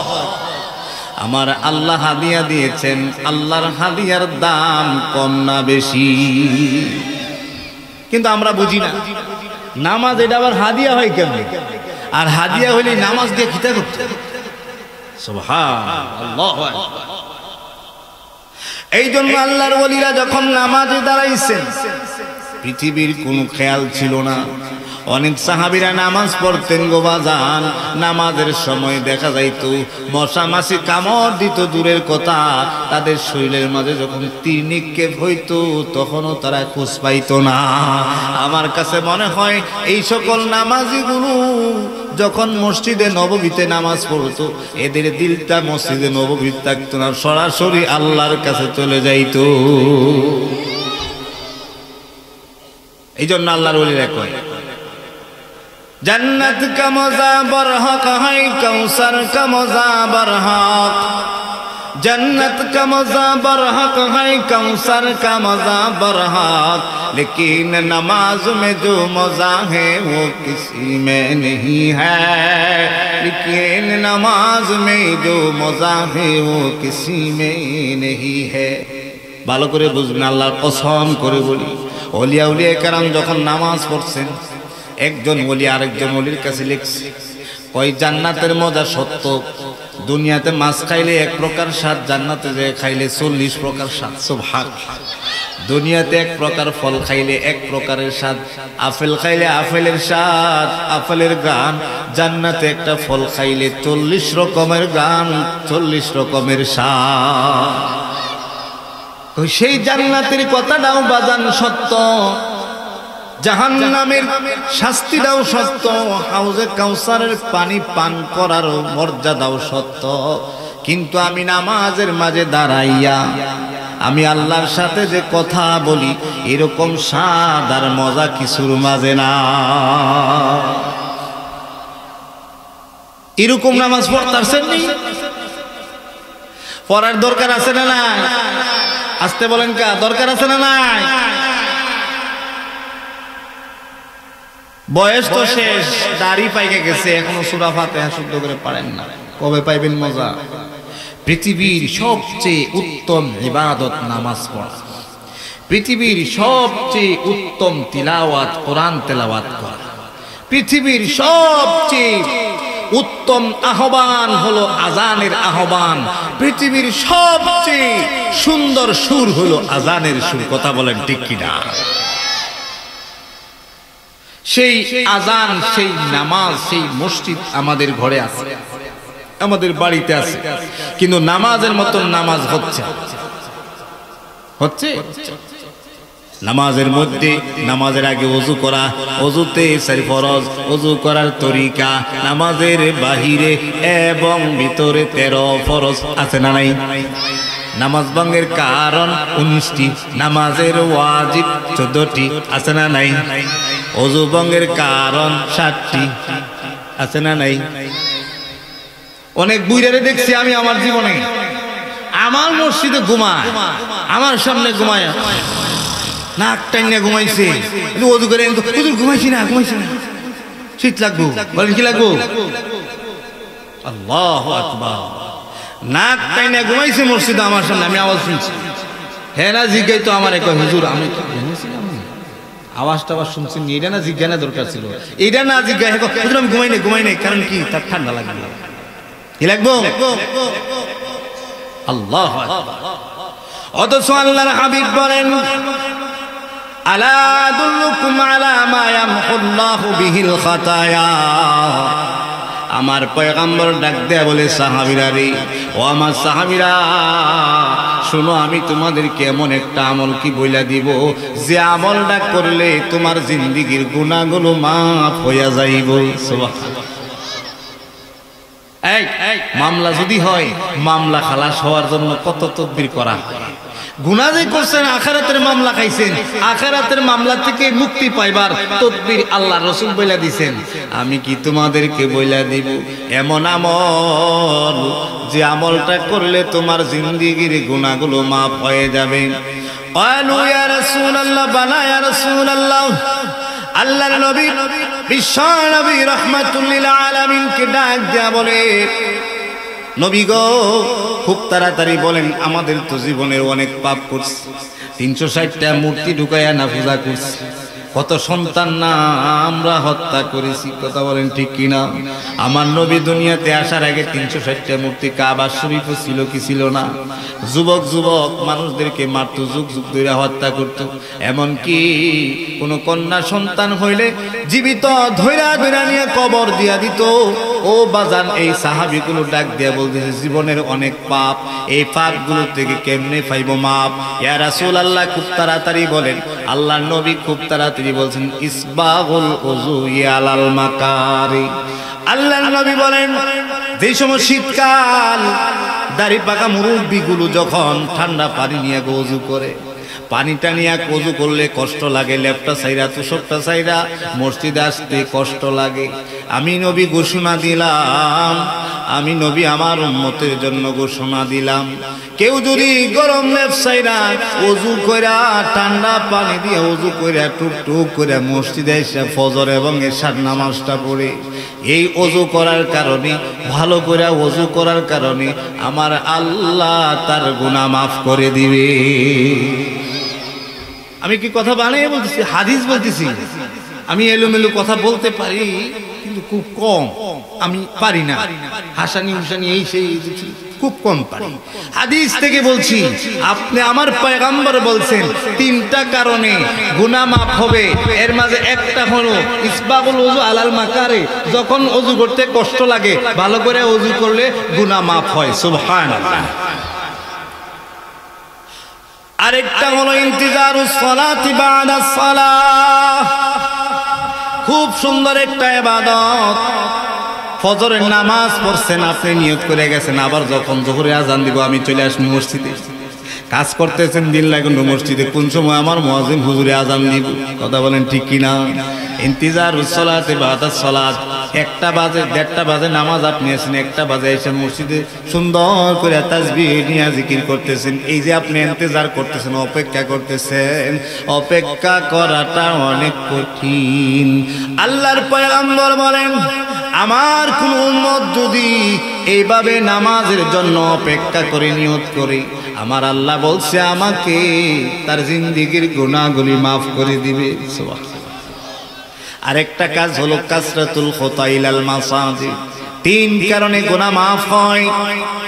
আমার আল্লাহ হাদিয়া দিয়েছেন, আল্লাহর হাদিয়ার দাম কম না বেশি? কিন্তু আমরা বুঝি না নামাজ এটা আবার হাদিয়া হয় কেমন? আর হাদিয়া হইলে নামাজ দিয়ে খিতা করতে। সুবহানাল্লাহ। এই জন্য আল্লাহর ওলিরা যখন নামাজে দাঁড়াইছেন, পৃথিবীর কোনো খেয়াল ছিল না। অনেক সাহাবীরা নামাজ পড়তেন গো বাজান, নামাজের সময় দেখা যাইতো মশা মাছি কামড় দিত দূরের কথা, তাদের শরীরের মাঝে যখন তীর নিক্ষেপ হইতো তখনও তারা খোঁজ পাইত না। আমার কাছে মনে হয় এই সকল নামাজিগুলো যখন মসজিদে নববীতে নামাজ পড়তো, এদের দিলটা মসজিদে নববীতে থাকতো না, সরাসরি আল্লাহর কাছে চলে যাইতো। এই জন্য আল্লাহর ওলিরা কয় जन्नत का मजा बरहक है, कौसर का मजा बरहक, जन्नत का मजा बरहक है, कौसर का मजा बरहक, लेकिन नमाज में जो मजा है वो किसी में नहीं है, लेकिन नमाज में जो मजा है वो किसी में नहीं है। ভালো করে বুঝবেন, আল্লাহর কসম করে বলি, ওলিয়া উলিয়া কেরাম যখন নামাজ পড়ছেন, একজন ওলি আরেকজন ওলির কাছে লিখছে, ওই জান্নাতের মজা সত্য, দুনিয়াতে মাছ খাইলে এক প্রকার স্বাদ, জান্নাতে যে খাইলে 40 প্রকার স্বাদ। সুবহানাল্লাহ। দুনিয়াতে এক প্রকার ফল খাইলে এক প্রকারের স্বাদ, আপেল খাইলে আপেলের স্বাদ, আপেলের গান, জান্নাতে একটা ফল খাইলে 40 রকমের গান, 40 রকমের স্বাদ। সেই জান্নাতের কথাটাও বাজান সত্য, জাহান্নামের শাস্তিটাও সত্য, হাউজে কাউসারের পানি পান করার মর্যাদাও সত্য। কিন্তু আমি নামাজের মাঝে দাঁড়াইয়া আমি আল্লাহর সাথে যে কথা বলি, এরকম স্বাদ আর মজা কিছুর মাঝে না। এরকম নামাজ পড়তাছেন নি? পড়ার দরকার আছে না নাই? আসতে বলেন কা, দরকার আছে না নাই? বয়স তো শেষ, দাড়ি পাইকে গেছে, এখনো সূরা ফাতিহা শুদ্ধ করে পারেন না, কবে পাইবেন মজা? পৃথিবীর সবচেয়ে উত্তম ইবাদত নামাজ পড়া, পৃথিবীর সবচেয়ে উত্তম তিলাওয়াত কোরআন তেলাওয়াত করা, পৃথিবীর সবচেয়ে উত্তম আহ্বান হলো আজানের আহ্বান, পৃথিবীর সবচেয়ে সুন্দর সুর হলো আজানের সুর। কথা বলেন ঠিক কিনা? সেই আজান, সেই নামাজ, সেই মসজিদ আমাদের ঘরে আছে, আমাদের বাড়িতে আছে, কিন্তু নামাজের মতো নামাজ হচ্ছে হচ্ছে নামাজের মধ্যে নামাজের আগে ওযু করা, ওযুতে 4 ফরজ, ওযু করার তরিকা, নামাজের বাহিরে এবং ভিতরে 13 ফরজ আছে না নাই? নামাজ ভঙ্গের কারণ 19টি, নামাজের ওয়াজিব 14টি আছে না নাই? ওযু ভঙ্গের কারণ 60টি আছে না নাই? অনেক বুইড়ারে দেখছি আমি আমার জীবনে, আমার মসজিদে ঘুমায়, আমার সামনে ঘুমায়, নাক টাইনা ঘুমাইছে, ওযু করে হুজুর ঘুমাইছি না, ঘুমাইছি না, শীত লাগবো, বলেন কি লাগবো? আল্লাহু আকবার। নাক টাইনা ঘুমাইছে মসজিদে আমার সামনে, আমি আওয়াজ শুনছি, হ্যাঁ না জিজ্ঞাই তো আমার কয় হুজুর আমি আওয়াজটা আবার শুনছি, এটা না জিজ্ঞানা দরকার ছিল, এটা না জিজ্ঞাসা, হুজুর আমি ঘুমাই নাই, কারণ কি? তার ঠান্ডা লাগবে, কি লাগবো? আল্লাহু আকবার। অথচ আল্লাহর হাবিব বলেন, আলা আদুল্লুকুম আলা মা ইয়ামহুল্লাহু বিহিল খাতায়া। আমার পয়গম্বর ডাক দেয়া বলে, সাহাবীরা রে, ও আমার সাহাবীরা শোনো, আমি তোমাদেরকে এমন একটা আমল কি বইলা দিব, যে আমলটা করলে তোমার জিন্দেগীর গুনাহগুলো মাফ হইয়া যাইব। সুবহানাল্লাহ। এই মামলা যদি হয়, মামলা খালাস হওয়ার জন্য কত তদবির করা হয়। গুনাহ যে করছেন, আখিরাতের মামলা খাইছেন, আখিরাতের মামলা থেকে মুক্তি পাইবার তদবির আল্লাহ রাসূল বইলা দিবেন। আমি কি তোমাদেরকে বইলা দিব এমন আমল, যে আমলটা করলে তোমার জিন্দেগীর গুনাহগুলো মাফ হয়ে যাবে? ক্বালু ইয়া রাসূলুল্লাহ, বালা ইয়া রাসূলুল্লাহ। আল্লাহর নবী বিশ্ব নবী রাহমাতুল লিল আলামিন কে ডাক দেয়া বলে, নবী গো খুব তাড়াতাড়ি বলেন, আমাদের তো জীবনের অনেক পাপ করছি, 360টা মূর্তি ঢুকাইয়া না পূজা করছি, কত সন্তান না আমরা হত্যা করেছি, কথা বলেন ঠিক কিনা? আমার নবী দুনিয়াতে আসার আগে 360টা মূর্তি কাবা শরীফ ছিল কি ছিল না? যুবক যুবক মানুষদেরকে মারত, যুগ যুগ ধরে হত্যা করত। এমনকি কোন কন্যা সন্তান হইলে জীবিত ধৈরা ধৈরা নিয়ে কবর দিয়া দিত। ও বাজান, এই সাহাবীগুলো ডাক দিয়া বলতেছে জীবনের অনেক পাপ, এই পাপগুলো থেকে কেমনে পাইব মাপ? ইয়া রাসূলুল্লাহ খুব তাড়াতাড়ি বলেন। আল্লাহর নবী খুব তাড়াতাড়ি বলছেন ইসবাগুল উযু ইয়ালাল মাকারি। আল্লাহর নবী বলেন যে সময় শীতকাল দাড়ি পাকা মুরব্বিগুলো যখন ঠান্ডা পানি নিয়ে ওযু করে, পানিটা নিয়ে ওযু করলে কষ্ট লাগে, লেপটা সাইরা তুষকটা সাইরা মসজিদে আসতে কষ্ট লাগে। আমি নবী ঘোষণা দিলাম, আমি নবী আমার উম্মতের জন্য ঘোষণা দিলাম, কেউ যদি গরম লেপ সাইরা ওযু কইরা ঠান্ডা পানি দিয়ে ওযু কইরা টুকটুক করে মসজিদে এসে ফজর এবং এশার নামাজটা পড়ে, এই ওযু করার কারণে, ভালো করে ওযু করার কারণে আমার আল্লাহ তার গুনাহ মাফ করে দিবে। আমি কি কথা বানিয়ে বলতেছি? হাদিস বলতেছি। আমি এলোমেলো কথা বলতে পারি কিন্তু খুব কম, আমি পারি না। হাসানি হুসানি এই সেই খুব কম পারি। হাদিস থেকে বলছি, আপনি আমার পয়গম্বর বলছেন 3টা কারণে গুনাহ মাফ হবে। এর মাঝে একটা হলো ইসবাগুল ওযু আলাল মাকারে, যখন ওযু করতে কষ্ট লাগে ভালো করে ওযু করলে গুনাহ মাফ হয়। সুবহানাল্লাহ। আরেকটা হলো ইন্তিজারুস সালাতি বাদাস সালাহ, খুব সুন্দর একটা ইবাদত। ফজরের নামাজ পড়ছেন, আপনি নিয়ত করে গেছেন আবার যখন যোহরের আজান দিব আমি চলে আসবো মসজিদে, কাজ করতেছেন দিন লাগুন মসজিদে, কোন সময় আমার মুয়াজ্জিন হুজুরে আজান দিব, কথা বলেন ঠিক কিনা? ইন্তিজারুস সালাতি বাদাস সালাত, 1টা বাজে 1:30টা বাজে নামাজ আপনি আছেন, 1টা বাজে এসে মসজিদে সুন্দর করে তাসবিহ নিয়ে জিকির করতেছেন। এই যে আপনি ইন্তজার করতেছেন, অপেক্ষা করতেছেন, অপেক্ষা করাটা অনেক কঠিন। আল্লাহর পয়গম্বর বলেন আমার কোন উম্মত যদি এইভাবে নামাজের জন্য অপেক্ষা করে নিয়ত করে, আমার আল্লাহ বলছে আমাকে তার জিন্দেগীর গুনাহগুলি মাফ করে দিবে। সুবহানাল্লাহ। আরেকটা কাজ হলো কাসরাতুল খুতা ইলাল মাসাজিদ। 3 কারণে গুনাহ মাফ হয়।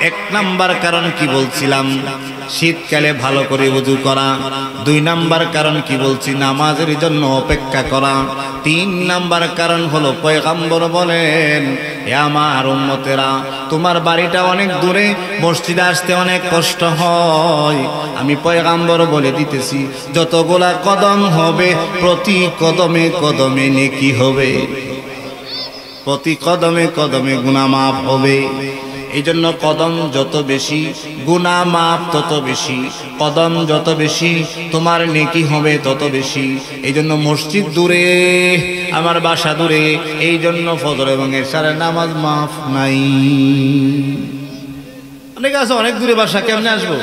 1 নাম্বার কারণ কি বলছিলাম? শীতকালে ভালো করে ওযু করা। 2 নাম্বার কারণ কি বলছি? নামাজের জন্য অপেক্ষা করা। 3 নাম্বার কারণ হলো পয়গম্বর বলেন এ আমার উম্মতেরা, তোমার বাড়িটা অনেক দূরে, মসজিদে আসতে অনেক কষ্ট হয়। আমি পয়গম্বর বলে দিতেছি যতগুলা কদম হবে প্রতি কদমে কদমে নেকি হবে, প্রতি কদমে কদমে গুনাহ মাফ হবে। এই জন্য কদম যত বেশি গুনাহ মাফ তত বেশি, কদম যত বেশি তোমার নেকি হবে তত বেশি। এই জন্য মসজিদ দূরে, আমার বাসা দূরে, এই জন্য ফজর এবং এশারের নামাজ মাফ নাই। অনেক আছে অনেক দূরে বাসা, কেমনে আসবো?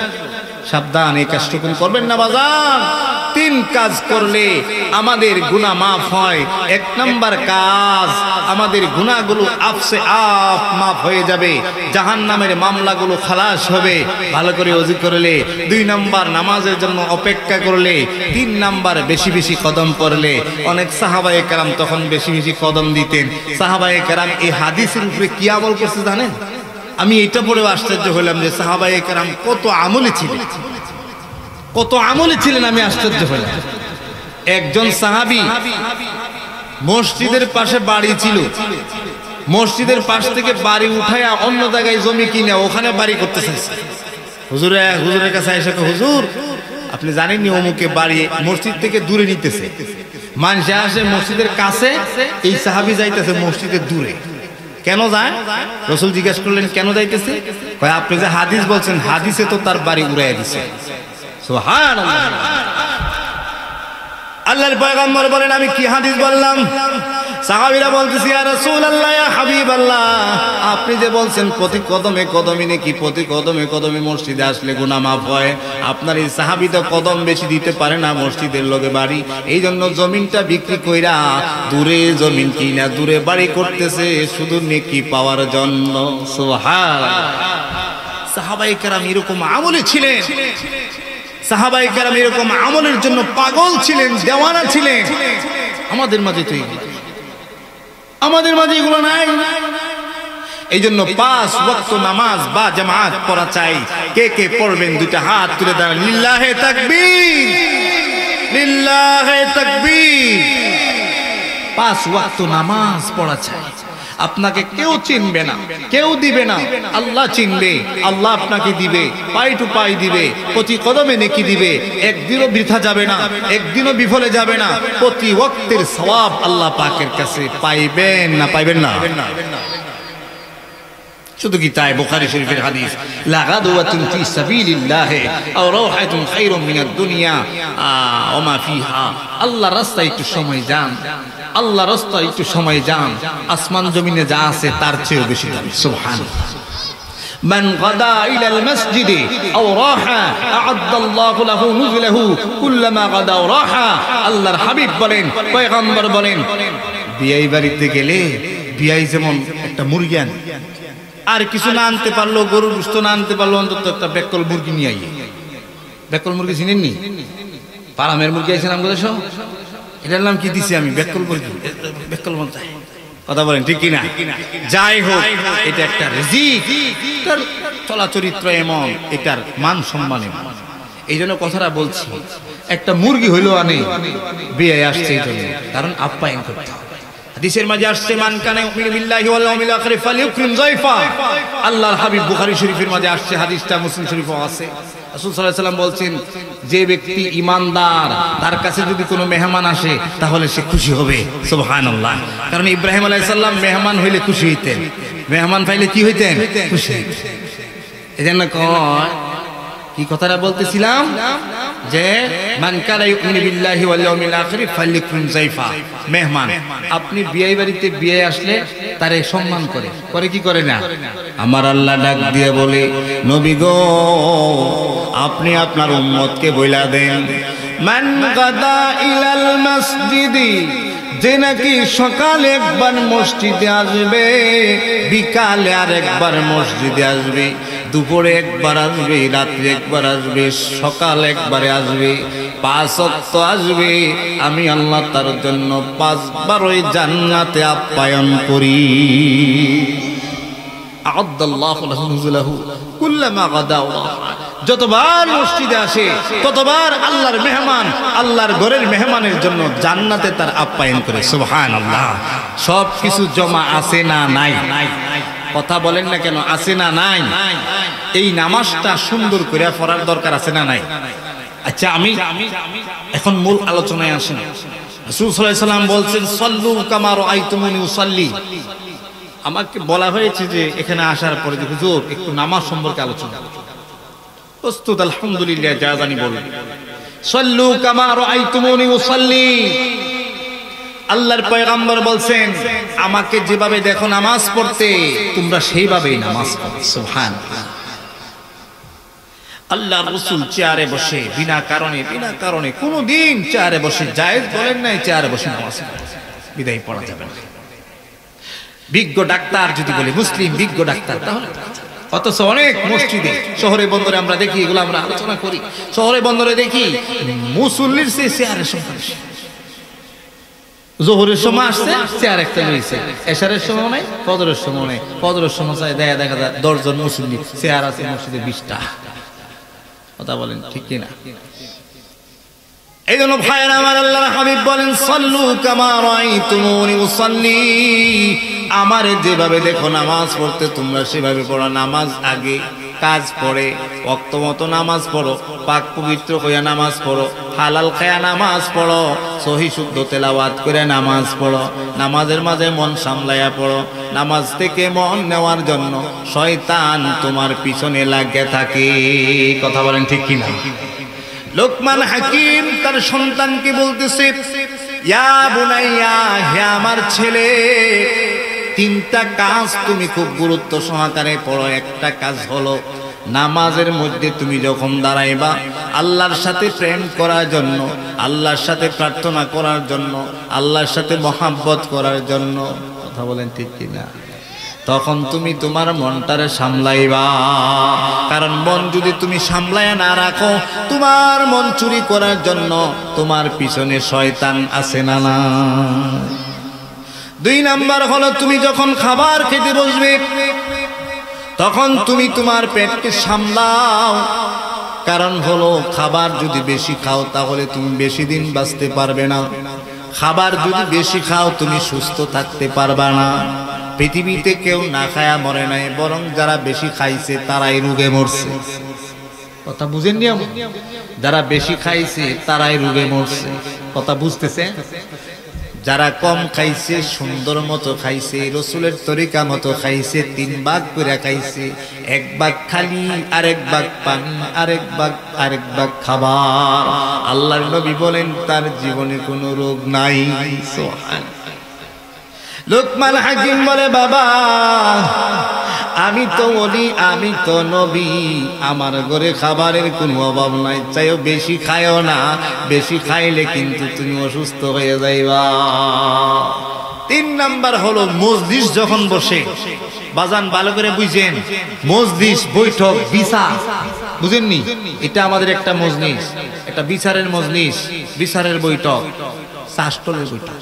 সাবধান, এই কাজটুকু করবেন না বাজার। 3 কাজ করলে আমাদের গুনাহ মাফ হয়। 1 নাম্বার কাজ, আমাদের গুনাহগুলো আপসে আপ মাফ হয়ে যাবে, জাহান্নামের মামলাগুলো খালাস হবে ভালো করে ওযু করলে। 2 নাম্বার নামাজের জন্য অপেক্ষা করলে। 3 নাম্বার বেশি বেশি কদম পড়লে। অনেক সাহাবায়ে কেরাম তখন বেশি বেশি কদম দিতেন। সাহাবায়ে কেরাম এই হাদিসের উপরে কি আমল করছে জানেন? আমি এটা পড়েও আশ্চর্য হলাম যে সাহাবায়ে কেরাম কত আমলে ছিলেন, কত আমলে ছিলেন, আমি আশ্চর্য হলাম। একজন সাহাবী মসজিদের পাশে বাড়ি ছিল, মসজিদের পাশ থেকে বাড়ি উঠায়া অন্য জায়গায় জমি কিনে ওখানে বাড়ি করতে চাইছে। হুজুরের কাছে এসে হুজুর আপনি জানেননি অমুকে বাড়ি মসজিদ থেকে দূরে নিতেছে, মানুষ আসে মসজিদের কাছে, এই সাহাবী যাইতেছে মসজিদের দূরে। কেন যায়? রাসূল জিজ্ঞেস করলেন কেন যাইতেছে? কয় আপনি যে হাদিস বলছেন, হাদিসে তো তার বাড়ি উড়াইয়া দিছে। সুবহানাল্লাহ। আল্লাহর পয়গম্বর বলেন আমি কি হাদিস বললাম? সাহাবীরা বলতেছে ইয়া রাসূলুল্লাহ ইয়া হাবিবাল্লাহ, আপনি যে বলছেন প্রতি কদমে কদমে নাকি প্রতি কদমে কদমে মসজিদে আসলে গুনাহ মাফ হয়, আপনার এই সাহাবী তো কদম বেশি দিতে পারে না, মসজিদের লগে বাড়ি, এই জন্য জমিনটা বিক্রি কইরা দূরে জমিন কিনা দূরে বাড়ি করতেছে শুধু নেকি পাওয়ার জন্য। সুবহানাল্লাহ। সাহাবায়ে কেরাম এরকম আমলে ছিলেন। সাহাবায়ে কেরাম এরকম আমলের জন্য পাগল ছিলেন, দেওয়ানা ছিলেন। আমাদের মাঝে তো আমাদের মাঝে এগুলো নাই। এই জন্য 5 ওয়াক্ত নামাজ বা জামাত পড়া চাই। কে কে পড়বেন দুইটা হাত তুলে দাঁড়ান। লিল্লাহে তাকবীর, লিল্লাহে তাকবীর। 5 ওয়াক্ত নামাজ পড়া চাই। আপনাকে কেউ চিনবে না, কেউ দিবে না, আল্লাহ চিনবে, আল্লাহ আপনাকে দিবে, পাই টু পাই দিবে, প্রতি কদমে নেকি দিবে। একদিনও বৃথা যাবে না, একদিনও বিফলে যাবে না। প্রতি ওয়াক্তের সওয়াব আল্লাহ পাকের কাছে পাইবেন না পাইবেন না? শুধু কি তাই? বুখারী শরীফের হাদিস, লা গাদওয়াতুন ফি সাবিলিল্লাহ আও রাওহাতুন খায়রুম মিনাদ দুনিয়া ওয়া মা ফিহা। আল্লাহর রাস্তায় একটু সময় যান, আল্লাহর রাস্তায় একটু সময় যান, আসমান জমিনে যা আছে তার চেয়েও বেশি দামি। সুবহানাল্লাহ। মান গাদা ইলাল মসজিদে আও রাহা আ'আদাল্লাহু লাহু নুজুলাহু কুল্লামা গাদা ওয়া রাহা। আল্লাহর হাবিব বলেন, পয়গম্বর বলেন, বিয়ে বাড়িতে গেলে বিয়াই যেমন একটা মুরগি আনে, আর কিছু না আনতে পারলো, গরুর গোশত না আনতে পারলো, অন্তত একটা বেকল মুরগি নিয়ে আইয়ে। বেকল মুরগি চিনেননি? পারামের মুরগি আছে নাম করে সব, এটার নাম কি দিছি আমি? বেকল মুরগি, বেকল মন চাই। কথা বলেন ঠিক কিনা? যাই হোক, এটা একটা রিজিক, এটার চলা চরিত্র এমন, এটার মান সম্মান এমন। এই জন্য কথাটা বলছি, একটা মুরগি হইলো আনে, বিয়ে আসছে এই জন্য, কারণ আপ্যায়ন করতে হবে। হাদিসের মাঝে আসছে, মান কানা ইউমিনু বিল্লাহি ওয়াল ইয়াউমিল আখির ফালইউকরিম যায়ফা। আল্লাহর হাবিব বুখারী শরীফের মাঝে আসছে, হাদিসটা মুসলিম শরীফেও আছে। রাসূল সাল্লাল্লাহু আলাইহি ওয়াসাল্লাম বলছেন, যে ব্যক্তি ঈমানদার, তার কাছে যদি কোনো মেহমান আসে তাহলে সে খুশি হবে। সুবহানাল্লাহ। কারণ ইব্রাহিম আলাইহিস সালাম মেহমান হইলে খুশি হইতেন, মেহমান পাইলে কি হইতেন? খুশি। এজন্য কয়, কি কথাটা বলতেছিলাম, যে মান কানা ইউমিনু বিল্লাহি ওয়াল ইয়াউমিল আখির ফালইউকরিম যায়ফা। মেহমান, আপনি বিয়ে বাড়িতে বিয়ে আসলে তারে সম্মান করে, করে কি করে না? আমার আল্লাহ ডাক দিয়ে বলে, নবী গো, আপনি আপনার উম্মতকে বইলা দেন, মান গাদা ইলাল মসজিদি, যে নাকি সকালে একবার মসজিদে আসবে, বিকালে আর একবার মসজিদে আসবে, দুপুরে একবার আসবে, রাত্রে একবার আসবে, সকাল একবারে আসবে, 5 ওয়াক্ত আসবে, আমি আল্লাহ তার জন্য 5 বার ওই জান্নাতে আপ্যায়ন করি। আ'আদাল্লাহু লাহু নুজুলাহু কুল্লামা গাদা ওয়া রাহা। যতবার মসজিদে আসে ততবার আল্লাহর মেহমান, আল্লাহর ঘরের মেহমানের জন্য জান্নাতে তার আপ্যায়ন করে। সুবহানাল্লাহ। সব কিছু জমা আছে না নাই? কথা বলেন না কেন? আছে না নাই? এই নামাজটা সুন্দর করে পড়ার দরকার আছে না নাই? আচ্ছা, আমি এখন মূল আলোচনায় আসি। রাসূল সাল্লাল্লাহু আলাইহি ওয়াসাল্লাম বলছেন, সাল্লু কামা রাআইতুমুনি উসাল্লি। আমাকে বলা হয়েছে যে এখানে আসার পরে যে হুজুর একটু নামাজ সম্পর্কে আলোচনা। প্রস্তুত? আলহামদুলিল্লাহ, যা জানি বলুন। সাল্লু কামা রাআইতুমুনি উসাল্লি। আল্লাহর পয়গম্বর বলছেন, আমাকে যেভাবে দেখো নামাজ পড়তে, তোমরা সেইভাবেই নামাজ পড়ো। সুবহানাল্লাহ। আল্লাহর রাসূল চেয়ারে বসে বিনা কারণে কোনদিন চেয়ারে বসে জায়েজ বলেন নাই চেয়ারে বসে নামাজ পড়ো, বিদায় পড়া যাবে না। বিজ্ঞ ডাক্তার যদি বলে, মুসলিম বিজ্ঞ ডাক্তার, তাহলে অথচ অনেক মসজিদে শহরে বন্দরে আমরা দেখি, এগুলো আমরা আলোচনা করি, শহরে বন্দরে দেখি মুসল্লির চেয়ে চেয়ারের সংখ্যা বেশি। জোহরের সময় আসছে, চেয়ার একটা রয়েছে, এশারের সময় নেই, ফজরের সময় নেই, ফজরের সময় দেখা যায় 10 জন মুসল্লি, চেয়ার আছে মসজিদে 20টা। কথা বলেন ঠিক কিনা? এই জন্য ভাইয়েরা আমার, আল্লাহর হাবিব বলেন, সাল্লু কামা রাআইতুমুনি উসাল্লি। আমারে যেভাবে দেখো নামাজ পড়তে, তোমরা সেভাবে পড়ো। নামাজ আগে, কাজ পড়ে, ওয়াক্ত মতো নামাজ পড়ো, পাক পবিত্র হইয়া নামাজ পড়ো, হালাল খায়া নামাজ পড়ো, সহি শুদ্ধ তেলাওয়াত করে নামাজ পড়ো, নামাজের মাঝে মন সামলাইয়া পড়ো। নামাজ থেকে মন নেওয়ার জন্য শয়তান তোমার পিছনে লাগিয়ে থাকে। কথা বলেন ঠিক কিনা? লোকমান হাকিম তার সন্তানকে বলতেছে, ইয়া বুনাইয়া, হে আমার ছেলে, 3টা কাজ তুমি খুব গুরুত্ব সহকারে পড়ো। একটা কাজ হলো, নামাজের মধ্যে তুমি যখন দাঁড়াইবা, আল্লাহর সাথে প্রেম করার জন্য, আল্লাহর সাথে প্রার্থনা করার জন্য, আল্লাহর সাথে মহাব্বত করার জন্য। কথা বলেন ঠিক কিনা? তখন তুমি তোমার মনটারে সামলাইবা। কারণ মন যদি তুমি সামলায় না রাখো, তোমার মন চুরি করার জন্য তোমার পিছনে শয়তান আছে না না। 2 নাম্বার হলো, তুমি যখন খাবার খেতে বসবে তখন তুমি তোমার পেটকে সামলাও। কারণ হলো, খাবার যদি বেশি খাও তাহলে তুমি বেশি দিন বাঁচতে পারবে না। খাবার যদি বেশি খাও তুমি সুস্থ থাকতে পারবে না। পৃথিবীতে কেউ না খায়া মরে নাই, বরং যারা বেশি খাইছে তারাই রোগে মরছে। কথা বুঝেননি? যারা বেশি খাইছে তারাই রোগে মরছে। কথা বুঝতেছে? যারা কম খাইছে, সুন্দর মতো খাইছে, রসুলের তরিকা মতো খাইছে, 3 ভাগ করে খাইছে, 1 ভাগ খালি, আরেক ভাগ পানি, আরেক ভাগ খাবার, আল্লাহর নবী বলেন তার জীবনে কোনো রোগ নাই। সুবহানাল্লাহ। লোকমান হাকিম বলে, বাবা আমি তো ওলি, আমি তো নবী, আমার ঘরে খাবারের কোনো অভাব নাই, চাইও বেশি খায়ও না, বেশি খাইলে কিন্তু তুমি অসুস্থ হয়ে যাইবা। 3 নাম্বার হলো, মজলিস যখন বসে, বাজান ভালো করে বুঝেন, মজলিস বৈঠক বিচার, বুঝেননি? এটা আমাদের একটা মজলিস, একটা বিচারের মজলিস, বিচারের বৈঠক, শাস্ত্রের বৈঠক।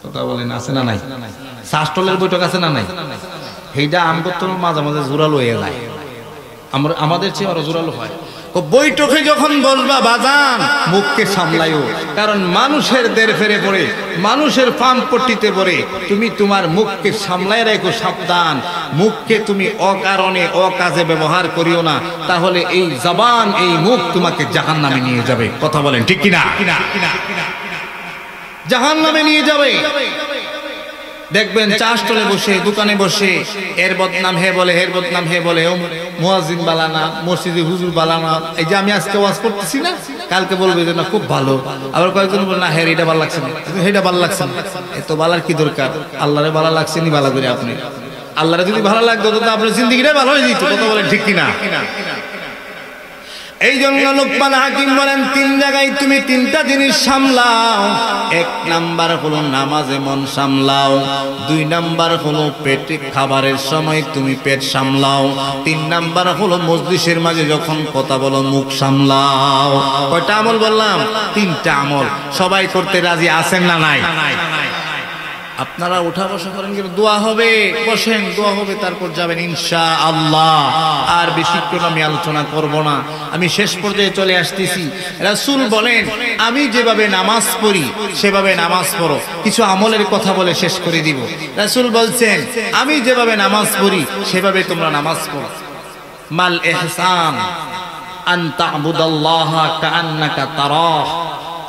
কথা বলেন আছে না নাই? শাস্ত্রের বৈঠক আছে না নাই? এইটা আমগো তো মাঝে মাঝে জোরালো হয়ে যায়, আমাদের চেয়ে আরো জোরালো হয়। বৈঠকে যখন বলবা বাজান, মুখকে সামলাইও, কারণ মানুষের দের ফেরে পড়ে, মানুষের ফার্ম পট্টিতে পড়ে, তুমি তোমার মুখকে সামলাই রাখো। সাবধান, মুখকে তুমি অকারণে অকাজে ব্যবহার করিও না, তাহলে এই জবান, এই মুখ তোমাকে জাহান্নামে নিয়ে যাবে। কথা বলেন ঠিক কিনা? জাহান্নামে নিয়ে যাবে। দেখবেন চা স্টলে বসে, দোকানে বসে, এর বদনাম হে বলে, এর বদনাম হে বলে, মুয়াজ্জিন বালানা, মসজিদে হুজুর বালানা। এই যে আমি আজকে ওয়াজ করতেছি না, কালকে বলবে যে না খুব ভালো, আবার কয়েকজন বলে না হ্যাঁ এটা ভালো লাগছে না, এটা ভালো লাগছে না। এত ভালার কি দরকার? আল্লাহরে ভালো লাগছে নি ভালো করে আপনি। আল্লাহরে যদি ভালো লাগতো তো আপনার জিন্দেগিটাই ভালো হয়ে যেত। কথা বলেন ঠিক কিনা? এই জন্য লোকমান হাকিম বলেন, 3 জায়গায় তুমি 3টা জিনিস সামলাও। 1 নাম্বার হলো নামাজে মন সামলাও, 2 নাম্বার হলো পেটে খাবারের সময় তুমি পেট সামলাও, 3 নাম্বার হলো মজলিসের মাঝে যখন কথা বলো মুখ সামলাও। কয়টা আমল বললাম? 3টা আমল। সবাই করতে রাজি আছেন না নাই? আপনারা উঠা বসা করেন, কিন্তু দোয়া হবে, বসেন, দোয়া হবে, তারপর যাবেন ইনশাআল্লাহ। আর বেশিক্ষণ আমি আলোচনা করব না, আমি শেষ পর্যায়ে চলে আসতেছি। রাসূল বলেন, আমি যেভাবে নামাজ পড়ি সেভাবে নামাজ পড়ো। কিছু আমলের কথা বলে শেষ করে দিব। রাসূল বলছেন, আমি যেভাবে নামাজ পড়ি সেভাবে তোমরা নামাজ পড়ো। মাল ইহসান আন তা'বুদাল্লাহা কাআন্নাকা তারাহ,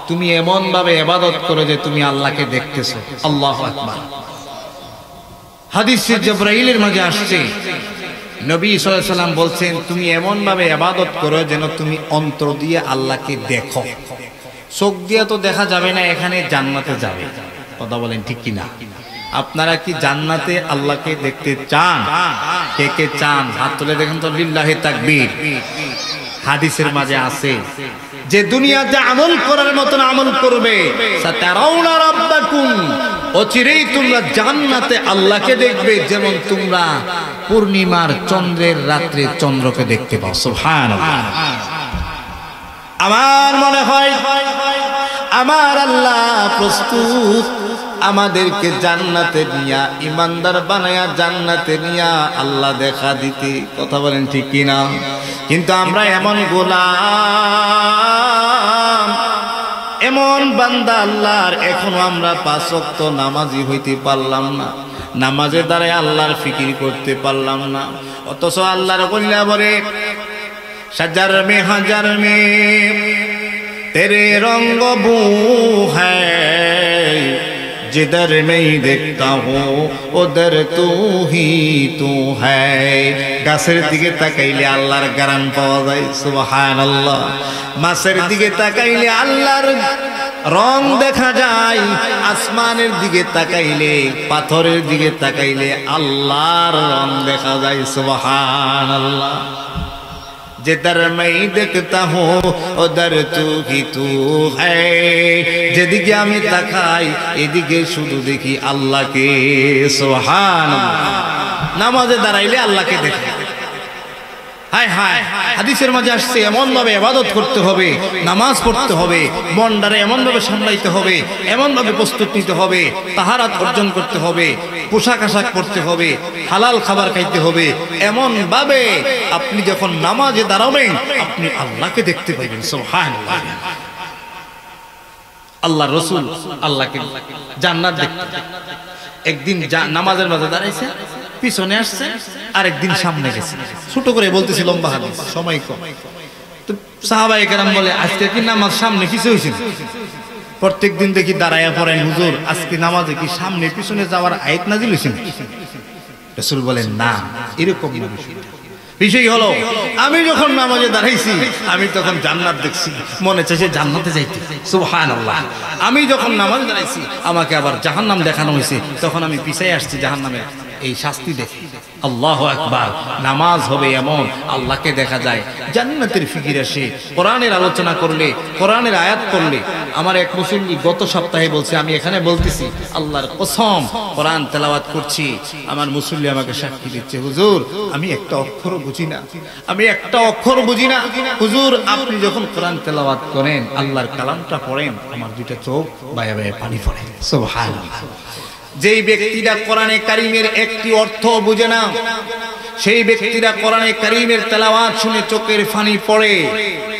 তুমি এমন ভাবে ইবাদত করো যে তুমি আল্লাহকে দেখতেছো। আল্লাহু আকবার। হাদিসে জিবরাইলের মাঝে আসছে, নবী সাল্লাল্লাহু আলাইহি ওয়াসাল্লাম বলছেন, তুমি এমন ভাবে ইবাদত করো যেন তুমি অন্তর দিয়ে আল্লাহকে দেখো। চোখ দিয়ে তো দেখা যাবে না, এখানে জান্নাতে যাবে। কথা বলেন ঠিক কিনা? আপনারা কি জান্নাতে আল্লাহকে দেখতে চান? কে কে চান হাত তুলে দেখেন তো। লিল্লাহি তাকবীর। হাদিসের মাঝে আছে যে দুনিয়াতে আমল করার মতন আমল করবে, সাতারাউনা রাব্বাকুম, অচিরেই তোমরা জান্নাতে আল্লাহকে দেখবে, যেমন তোমরা পূর্ণিমার চন্দ্রের রাত্রে চন্দ্রকে দেখতে পাও। সুবহানাল্লাহ। আমার মনে হয় আমার আল্লাহ প্রস্তুত আমাদেরকে জান্নাতে নিয়া, ইমানদার বানায়া জান্নাতে নিয়া আল্লাহ দেখা দিতে। কথা বলেন ঠিক কিনা? কিন্তু আমরা এমন গোলাম, এমন বান্দা আল্লাহর, এখনো আমরা 5 ওয়াক্ত নামাজি হইতে পারলাম না, নামাজের দ্বারাই আল্লাহর ফিকির করতে পারলাম না। অথচ আল্লাহর কল্যা বলে, সাজার মে হাজার মে তেরে রঙ্গ বু হ্যায়, जिधर मैं देखता हूँ उधर तू ही तू है। গাছের দিকে তাকাইলে আল্লাহর গারান পাওয়া যায়। সুবহানাল্লাহ। মাছের দিকে তাকাইলে আল্লাহর রং দেখা যায়। আসমানের দিকে তাকাইলে, পাথরের দিকে তাকাইলে আল্লাহর রং দেখা যায়। সুবহানাল্লাহ। जिधर मैं देखता हूँ उधर तू ही तू है, যেদিকে আমি তাকাই এদিকে শুধু দেখি আল্লাহকে। সুবহানাল্লাহ। নামাজে দাঁড়াইলে আল্লাহকে দেখে। হায় হায়, হাদিসের মাঝে আসছে এমন ভাবে ইবাদত করতে হবে, নামাজ পড়তে হবে, মনটারে এমন ভাবে সামলাইতে হবে, এমন ভাবে প্রস্তুত নিতে হবে, তাহারাত অর্জন করতে হবে, পোশাক আশাক পরতে হবে, হালাল খাবার খাইতে হবে, এমন ভাবে আপনি যখন নামাজে দাঁড়াবেন আপনি আল্লাহকে দেখতে পাইবেন। সুবহানাল্লাহ। আল্লাহ রাসূল আল্লাহকে জান্নাত দেখতে একদিন নামাজের মাঝে দাঁড়াইছে, পিছনে আসছে, আরেকদিন সামনে গেছে। ছোট করে বলতেছি, লম্বা হাদিস, সময় কম। তো সাহাবায়ে কেরাম বলে, আজকে কি নামাজ সামনে পিছে হইছে? প্রত্যেকদিন দেখি দাঁড়ায়া পড়েন হুজুর, আজকে নামাজে কি সামনে পিছনে যাওয়ার আয়াত নাযিল হইছে? রাসূল বলেন, না, এরকম না। বিষয় হলো, আমি যখন নামাজে দাঁড়াইছি আমি তখন জান্নাত দেখছি, মনে চাইছে জান্নাতে যাইতে। সুবহানাল্লাহ। আমি যখন নামাজে দাঁড়াইছি আমাকে আবার জাহান্নাম দেখানো হয়েছে, তখন আমি পিছায় আসছি জাহান্নামের এই শাস্তি দেখে। আল্লাহু আকবার। নামাজ হবে এমন, আল্লাহকে দেখা যায়, জান্নাতের ফিকির আসে। কোরআনের আলোচনা করলে, কোরআনের আয়াত পড়লে, আমার এক মুসল্লি গত সপ্তাহে বলছে, আমি এখানে বলতেছি আল্লাহর কসম, কোরআন তেলাওয়াত করছি, আমার মুসল্লি আমাকে সাক্ষী দিচ্ছে, হুজুর আমি একটা অক্ষর বুঝি না, আমি একটা অক্ষর বুঝি না। হুজুর আপনি যখন কোরআন তেলাওয়াত করেন, আল্লাহর কালামটা পড়েন, আমার দুইটা চোখ বায়া বায়া পানি পড়ে। সুবহানাল্লাহ। যেই ব্যক্তিরা কোরআনে কারীমের একটি অর্থ বুঝে না, সেই ব্যক্তিরা কোরআনে কারীমের তেলাওয়াত শুনে চোখের পানি পড়ে।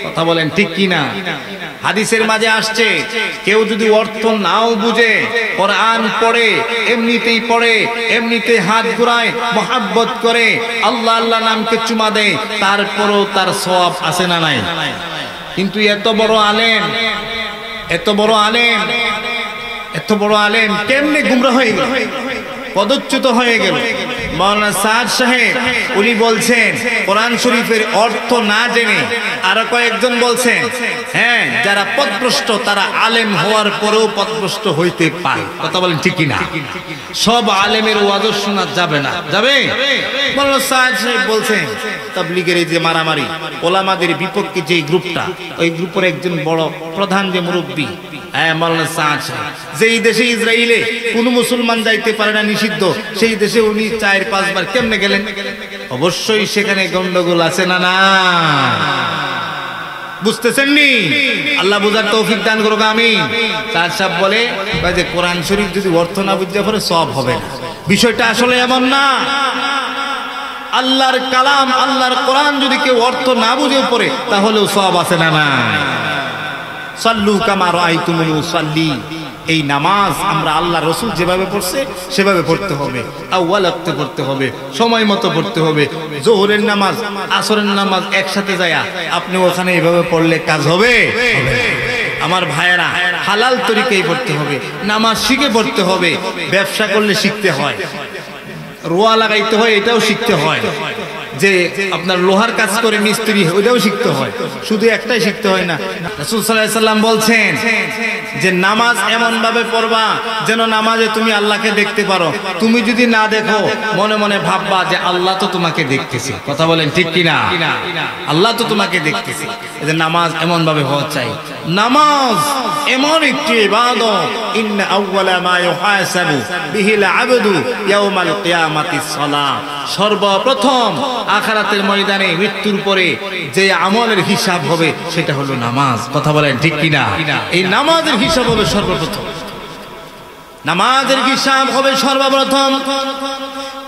কথা বলেন ঠিক কি না? হাদিসের মাঝে আসছে, কেউ যদি অর্থ নাও বুঝে, কোরআন পড়ে, এমনিতেই পড়ে, এমনিতে হাত ঘুরায়, মহব্বত করে, আল্লাহ আল্লাহ নামকে চুমা দেয়, তারপরও তার সওয়াব আছে না নাই? কিন্তু এত বড় আলেম, এত বড় আলেম, এত বড় আলেম কেমনে গুমরাহ হয়ে গেল, পদচ্যুত হয়ে গেল? মাওলানা সাদ সাহেব উনি বলছেন কোরআন শরীফের অর্থ না জেনে, আর কয়েকজন বলছেন হ্যাঁ যারা পথভ্রষ্ট তারা আলেম হওয়ার পরেও পথভ্রষ্ট হইতে পারে। কথা বলেন ঠিক কি না? সব আলেমের ওয়াজ শোনা যাবে না, যাবে? মাওলানা সাদ সাহেব বলছেন তাবলীগের এই যে মারামারি, ওলামাদের বিপক্ষে যে গ্রুপটা, ওই গ্রুপের একজন বড় প্রধান যে মুরব্বী, মাওলানা সাদ সাহেব, যেই দেশে ইসরায়েলে কোন মুসলমান যাইতে পারে না, নিষিদ্ধ, সেই দেশে উনি 4-5 বার কেমনে গেলেন? অবশ্যই সেখানে গন্ডগোল আছে না? না, বুঝতেছেন নি? আল্লাহ বুঝার তৌফিক দান করুক, আমিন। সাদ সাহেব বলে যে কোরআন শরীফ যদি অর্থ না বুঝতে পারে সব হবে না। বিষয়টা আসলে এমন না। আল্লাহর কালাম, আল্লাহর কোরআন যদি কেউ অর্থ না বুঝে পড়ে তাহলেও সব আছে না? না। সাল্লু কামা রাআইতুমুনি উসাল্লি, এই নামাজ আমরা আল্লাহ রাসূল যেভাবে পড়ছে সেভাবে পড়তে হবে, আউয়াল ওয়াক্তে পড়তে হবে, সময় মতো পড়তে হবে। যোহরের নামাজ আসরের নামাজ একসাথে যায়, আপনি ওখানে এইভাবে পড়লে কাজ হবে? আমার ভাইয়েরা, হালাল তরিকায় পড়তে হবে, নামাজ শিখে পড়তে হবে। ব্যবসা করলে শিখতে হয়, রোয়া লাগাইতে হয়, এটাও শিখতে হয়। যে আপনার লোহার কাজ করে মিস্ত্রি, ওইটাও শিখতে হয়, শুধু একটাই শিখতে হয় না। রাসূল সাল্লাল্লাহু আলাইহি সাল্লাম বলছেন যে নামাজ এমন ভাবে পড়বা যেন নামাজে তুমি আল্লাহকে দেখতে পারো। তুমি যদি না দেখো মনে মনে ভাববা যে আল্লাহ তো তোমাকে দেখতেছে। কথা বলেন ঠিক কি না? আল্লাহ তো তোমাকে দেখতেছে। এই যে নামাজ এমন ভাবে হওয়া চাই। নামাজ এমন একটি ইবাদত, ইন্না আউওয়ালা মা ইউহাসাবু বিহিল আবদু ইয়াউমাল কিয়ামাতিস সালাহ, সর্বপ্রথম আখিরাতের ময়দানে মৃত্যুর পরে যে আমলের হিসাব হবে সেটা হলো নামাজ। কথা বলেন ঠিক কি না? এই নামাজের হিসাব হবে সর্বপ্রথম, নামাজের হিসাব হবে সর্বপ্রথম।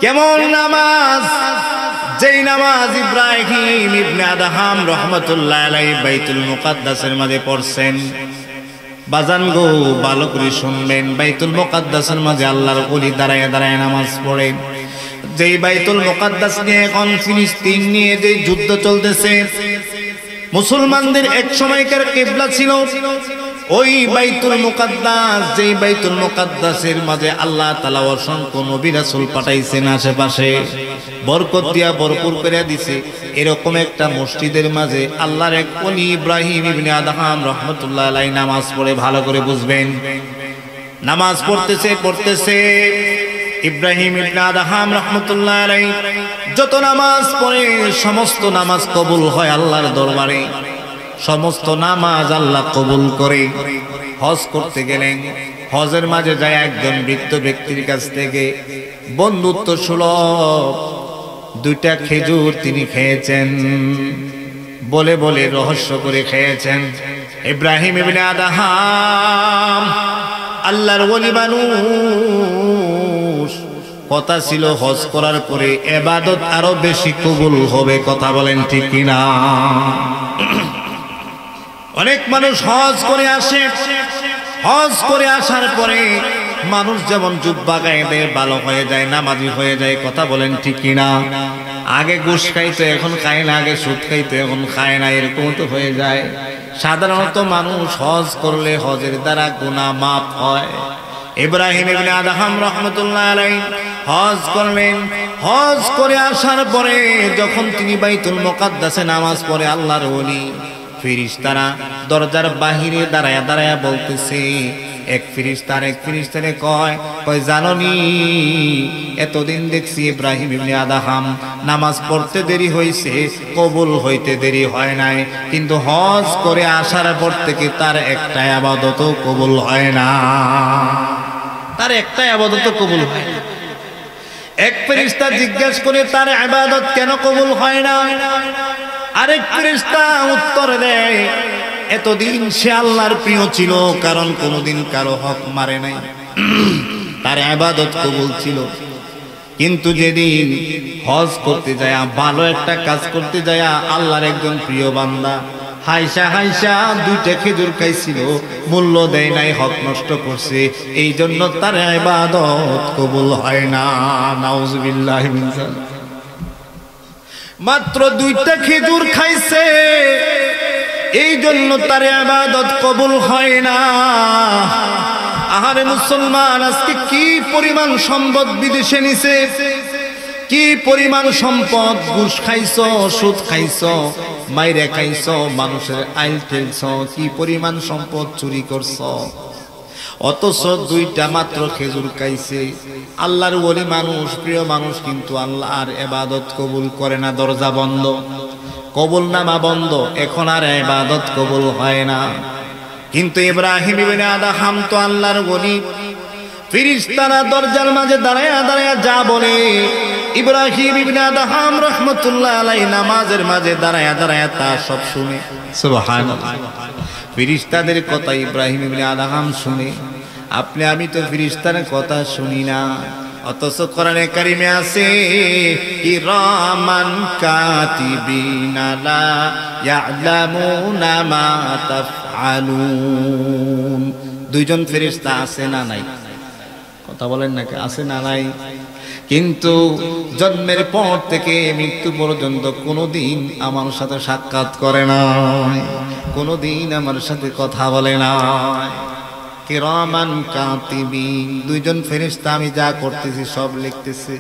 কেমন নামাজ? যেই নামাজ ইব্রাহিম ইবনে আদহাম রাহমাতুল্লাহ আলাইহি বাইতুল মুকাদ্দাসের মাঝে পড়ছেন। বাজান গো, ভালো করে শুনবেন, বাইতুল মুকাদ্দাসের মাঝে আল্লাহর ওলি দাঁড়ায় দাঁড়ায় নামাজ পড়েন। যেই বাইতুল মুকাদ্দাস নিয়ে এখন ফিলিস্তিন নিয়ে যে যুদ্ধ চলতেছে, মুসলমানদের এক সময়কার কিবলা ছিল ওই বাইতুল মুকাদ্দাস। যেই বাইতুল মুকাদ্দাসের মাঝে আল্লাহ তাআলা অসংখ্য নবী রাসূল পাঠাইছেন, আশেপাশে বরকত দিয়া ভরপুর করে দিছে। এরকম একটা মসজিদের মাঝে আল্লাহর এক ওলি ইব্রাহিম ইবনে আদহাম রাহমাতুল্লাহ আলাইহি নামাজ পড়ে, ভালো করে বুঝবেন। নামাজ পড়তেছে ইব্রাহিম ইবনে আদহাম রাহমাতুল্লাহ আলাইহি যত নামাজ পড়ে সমস্ত নামাজ কবুল হয় আল্লাহর দরবারে, সমস্ত নামাজ আল্লাহ কবুল করে। হজ করতে গেলেন, হজের মাঝে যায় একজন বৃদ্ধ ব্যক্তির কাছ থেকে বন্ধুত্ব সুলভ দুইটা খেজুর তিনি খেয়েছেন, বলে বলে রহস্য করে খেয়েছেন। ইব্রাহিম ইবনে আদহাম আল্লাহর ওলি মানুষ, কথা ছিল হজ করার পরে ইবাদত আরো বেশি কবুল হবে। কথা বলেন ঠিক কিনা? অনেক মানুষ হজ করে আসে, হজ করে আসার পরে মানুষ যেমন জুব্বা গায়ে দেয় ভালো হয়ে যায়, নামাজি হয়ে যায়। কথা বলেন ঠিক কিনা? আগে ঘুষ খাইতো এখন খায় না, আগে সুদ খাইতো এখন খায় না, এরকম তো হয়ে যায়। সাধারণত মানুষ হজ করলে হজের দ্বারা গুনাহ মাফ হয়। ইব্রাহিম ইবনে আদহাম রাহমাতুল্লাহ আলাইহি হজ করলেন। হজ করে আসার পরে যখন তিনি বাইতুল মুকাদ্দাসে নামাজ পড়ে, আল্লাহর ওলি ফেরেশতারা দরজার বাহিরে দাঁড়ায়া দাঁড়ায়া বলতেছে, এক ফেরেশতারে কয় জানোনি এতদিন দেখছি ইব্রাহিম ইবনে আদহাম নামাজ পড়তে দেরি হয়েছে, কবুল হইতে দেরি হয় নাই, কিন্তু হজ করে আসার পর থেকে তার একটা ইবাদতও কবুল হয় না, তার একটা ইবাদতও কবুল হয় না। এক ফেরেশতা জিজ্ঞাসা করে তার ইবাদত কেন কবুল হয় না? আরেক ফেরেশতা উত্তর দেয়, এতদিন সে আল্লাহর প্রিয় ছিল, কারণ কোনোদিন কারো হক মারে নাই, তার ইবাদত কবুল ছিল। কিন্তু যেদিন হজ করতে যায়, ভালো একটা কাজ করতে যায়, আল্লাহর একজন প্রিয় বান্দা হাইসা হাইসা দুইটা খেজুর খাইছিল, মূল্য দেয় নাই, হক নষ্ট করছে, এই জন্য তার ইবাদত কবুল হয় না। নাউজুবিল্লাহি মিন যালিক। মাত্র দুইটা খেজুর খাইছে, এই জন্য তার ইবাদত কবুল হয় না। আহারে মুসলমান, আজকে কি পরিমাণ সম্পদ বিদেশে নিছে, কি পরিমাণ সম্পদ, ঘুষ খাইছো, সুদ খাইছো, মাইরে খাইছো, মানুষের আইল ঠেলছো, কি পরিমাণ সম্পদ চুরি করছো, অথচ দুইটা মাত্র খেজুর খাইছে। আল্লাহর ওলি মানুষ, প্রিয় মানুষ, কিন্তু আল্লাহর ইবাদত কবুল করে না, দরজা বন্ধ, কবুলনামা বন্ধ, এখন আর ইবাদত কবুল হয় না। কিন্তু ইব্রাহিম ইবনে আদহাম তো আল্লাহর ওলি, ফেরেশতারা দরজার মাঝে দাঁড়ায়া দাঁড়ায়া যা বলে, ইব্রাহিম ইবনে আদহাম রাহমাতুল্লাহ আলাইহি নামাজের মাঝে দাঁড়ায়া দাঁড়ায়া তা সব শুনে। সুবহানাল্লাহ। ফেরেশতাদের কথা ইব্রাহিম ইবনে আদহাম শুনে, আপনি আমি তো ফেরেশতার কথা শুনি না, অথচ কোরআনে কারিমে আছে কিরামান কাতিবিনা লা ইয়ালামুনা মা তাফআলুন। দুইজন ফেরেশতা আছে না নাই? কথা বলেন না, আছে না নাই? কিন্তু জন্মের পর থেকে মৃত্যু পর্যন্ত কোনোদিন আমার সাথে সাক্ষাৎ করে নাই, কোনোদিন আমার সাথে কথা বলে নাই। কিরামান কাতিবিন, দুইজন ফেরেশতা আমি যা করতেছি সব লিখতেছে।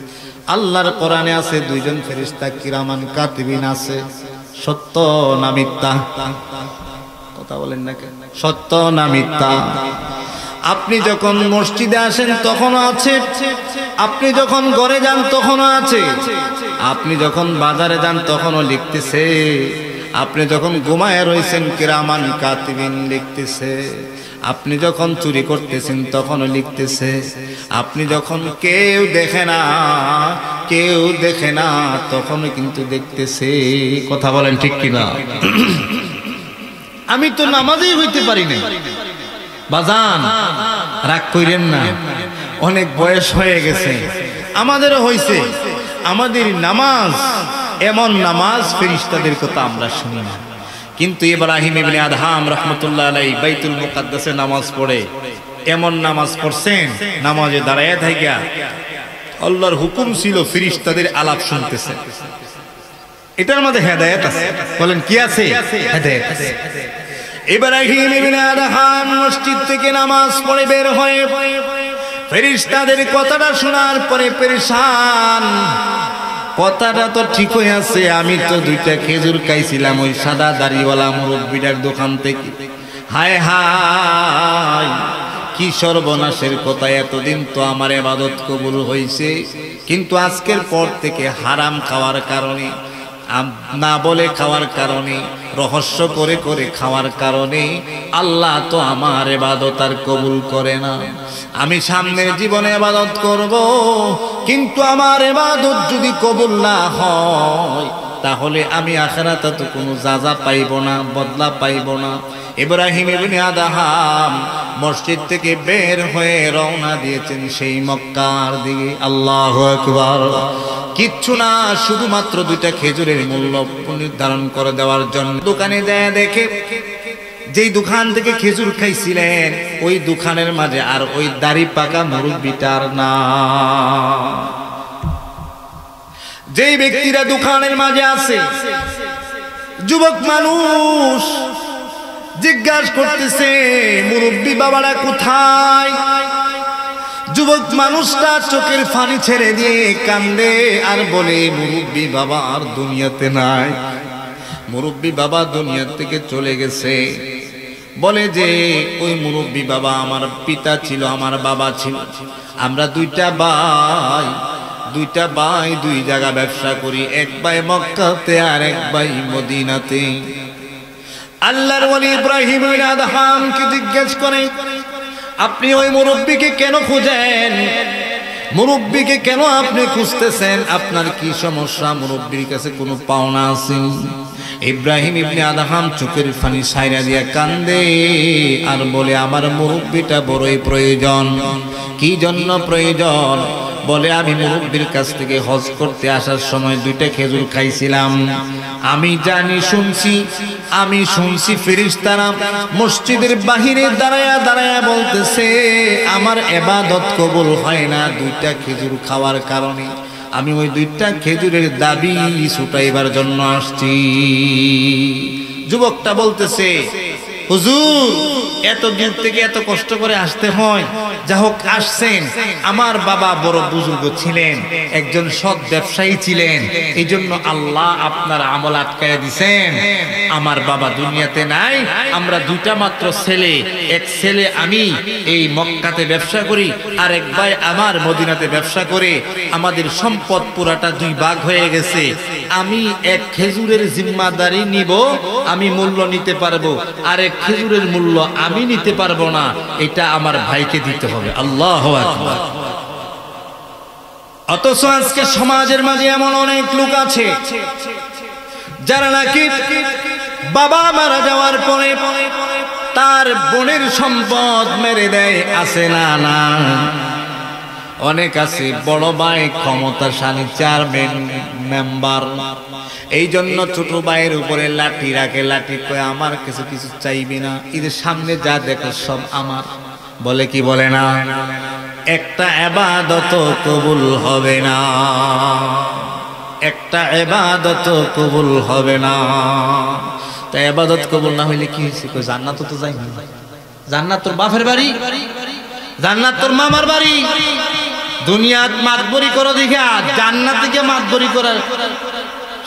আল্লাহর কোরআনে আছে দুইজন ফেরেশতা কিরামান কাতিবিন আছে। সত্য না মিথ্যা? কথা বলেন না কেন? সত্য না মিথ্যা? আপনি যখন মসজিদে আসেন তখনও আছে, আপনি যখন ঘরে যান তখনও আছে, আপনি যখন বাজারে যান তখনও লিখতেছে, আপনি যখন ঘুমায় রয়েছেন কিরামান কাতিবিন লিখতেছে, আপনি যখন চুরি করতেছেন তখনও লিখতেছে, আপনি যখন কেউ দেখে না, কেউ দেখে না, তখনও কিন্তু দেখতেছে। কথা বলেন ঠিক কিনা? আমি তো নামাজই হইতে পারি না, বাজান রাগ কইরেন না, অনেক বয়স হয়ে গেছে, আমাদেরও হইছে, আমাদের নামাজ এমন নামাজ ফেরেশতাদের কথা আমরা শুনি না। কিন্তু ইব্রাহিম ইবনে আদহাম রাহমাতুল্লাহ আলাইহি বাইতুল মুকাদ্দাসে নামাজ পড়ে এমন নামাজ পড়ছেন, নামাজে দাঁড়ায় থাইকা আল্লাহর হুকুম ছিল ফেরেশতাদের আলাপ শুনতেছেন। এটার মধ্যে হেদায়েত আছে। বলেন কি আছে? হেদায়েত আছে। ইব্রাহিম ইবনে আদহাম মসজিদ থেকে নামাজ পড়ে বের হয়ে ফেরেশতাদের কথাটা শোনার পরে পেরেশান, কথাটা তো ঠিকই আছে, আমি তো দুইটা খেজুর খাইছিলাম ওই সাদা দাড়িওয়ালা মুরব্বিটার দোকান থেকে। হায় হায়, কি সর্বনাশের কথা, এতদিন তো আমার ইবাদত কবুল হয়েছে, কিন্তু আজকের পর থেকে হারাম খাওয়ার কারণে না বলে খাওয়ার কারণে, রহস্য করে করে খাওয়ার কারণে আল্লাহ তো আমার ইবাদত আর কবুল করে না। আমি সামনের জীবনে ইবাদত করব, কিন্তু আমার ইবাদত যদি কবুল না হয় তাহলে আমি আখিরাতে তো কোনো যাজা পাইব না, বদলা পাইব না। ইব্রাহিম ইবনে আদহাম মসজিদ থেকে বের হয়ে রওনা দিয়েছেন সেই মক্কার দিকে। আল্লাহু আকবার। কিচ্ছু না, শুধুমাত্র দুইটা খেজুরের মূল্য নির্ধারণ করে দেওয়ার জন্য দোকানে যায় দেখে যেই দোকান থেকে খেজুর খাইছিলেন ওই দোকানের মাঝে আর ওই দাড়ি পাকা মুরব্বিটার না। যেই ব্যক্তিরা দোকানের মাঝে আছে, যুবক মানুষ জিজ্ঞাসা করতেছে মুরব্বি বাবারা কোথায়? যুবক মানুষটা চোখের পানি ছেড়ে দিয়ে কান্দে আর বলে মুরব্বি বাবা আর দুনিয়াতে নাই, মুরব্বি বাবা দুনিয়া থেকে চলে গেছে। বলে যে ওই মুরব্বি বাবা আমার পিতা ছিল, আমার বাবা ছিল, আমরা দুইটা ভাই দুই জায়গা ব্যবসা করি, এক ভাই মক্কাতে আর এক ভাই মদিনাতে। আল্লাহর ওলি ইব্রাহিম ইবনে আদহামকে জিজ্ঞেস করে আপনি ওই মুরব্বিকে কেন খুঁজেন? মুরব্বিকে কেন আপনি খুঁজতেছেন? আপনার কি সমস্যা? মুরব্বির কাছে কোনো পাওনা আছে? ইব্রাহিম ইবনে আদহাম চোখের পানি ছাইরা দিয়া কান্দে আর বলে আমার মুরব্বিটা বড়ই প্রয়োজন। কি জন্য প্রয়োজন? বলে আমি মুরব্বির কাছ থেকে হজ করতে আসার সময় দুইটা খেজুর খাইছিলাম। আমি শুনছি ফেরেশতারা মসজিদের বাহিরে দাঁড়ায়া দাঁড়ায়া বলতেছে আমার ইবাদত কবুল হয় না দুইটা খেজুর খাওয়ার কারণে। আমি ওই দুইটা খেজুরের দাবি ছুটাইবার জন্য আসছি। যুবকটা বলতেছে হুজুর এত দূর থেকে এত কষ্ট করে আসতে হয়, যা হোক আসছেন। আমার বাবা বড় বুজুর্গ ছিলেন, একজন সৎ ব্যবসায়ী ছিলেন, এই জন্য আল্লাহ আপনার আমল আটকায়া দিছেন। আমার বাবা দুনিয়াতে নাই, আমরা দুইটা মাত্র ছেলে, এক ছেলে আমি এই মক্কাতে ব্যবসা করি আর এক ভাই আমার মদিনাতে ব্যবসা করে আমাদের সম্পদ পুরাটা দুই ভাগ হয়ে গেছে। আমি এক খেজুরের জিম্মাদারি নিব, আমি মূল্য নিতে পারবো, আর এক খেজুরের মূল্য আমি নিতে পারবো না, এটা আমার ভাইকে দিতে হবে। আল্লাহু আকবার। অথচ আজকে সমাজের মাঝে এমন অনেক লোক আছে যারা নাকি বাবা মারা যাওয়ার পরে তার বোনের সম্পদ মেরে দেয়। আছে না? না, অনেক আছে। বড় ভাই ক্ষমতাশালী চেয়ারম্যান মেম্বার, এই জন্য ছোট ভাইয়ের উপরে লাঠি রাখে, লাঠি কয়ে আমার কিছু কিছু চাইবি না, ঈদের সামনে যা দেখো সব আমার। বলে কি বলে না? একটা ইবাদত কবুল হবে না, একটা ইবাদত কবুল হবে না। তা ইবাদত কবুল না হইলে কি হয়েছে? জান্নাত তো যাই না, জান্নাত তোর বাপের বাড়ি, জান্নাত তোর মামার বাড়ি। দুনিয়াত মাতবরি করো দেখা জান্নাত থেকে মাতবরি করার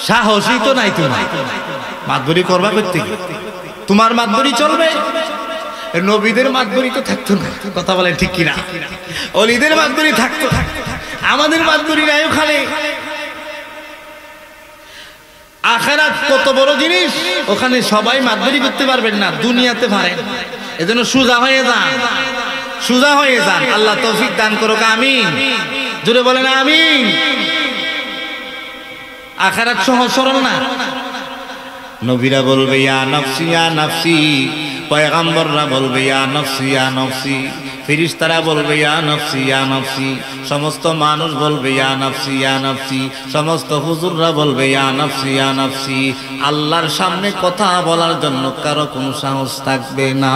সাহসই তো নাই। তোমার মাতবরি করবা করতে তোমার মাতবরি চলবে? নবীদের মাতবরি তো থাকতো না, কথা বলেন ঠিক কিনা? ওলিদের মাতবরি থাকতো, আমাদের মাতবরি নাই। ওখানে আখিরাত কত বড় জিনিস, ওখানে সবাই মাতবরি করতে পারবেন না, দুনিয়াতে পারেন। এজন্য সোজা হয়ে যান, সোজা হয়ে যান। আল্লাহ তৌফিক দান করুক, আমিন। জোরে বলেন আমিন। আখিরাত সহজ সরল না। নবীরা বলবে ইয়া নফসি ইয়া নফসি, পয়গম্বররা বলবে ইয়া নফসি ইয়া নফসি, ফেরেশতারা বলবে ইয়া নফসি ইয়া নফসি, সমস্ত মানুষ বলবে ইয়া নফসি ইয়া নফসি, সমস্ত হুজুররা বলবে ইয়া নফসি ইয়া নফসি। আল্লাহর সামনে কথা বলার জন্য কারো কোনো সাহস থাকবে না।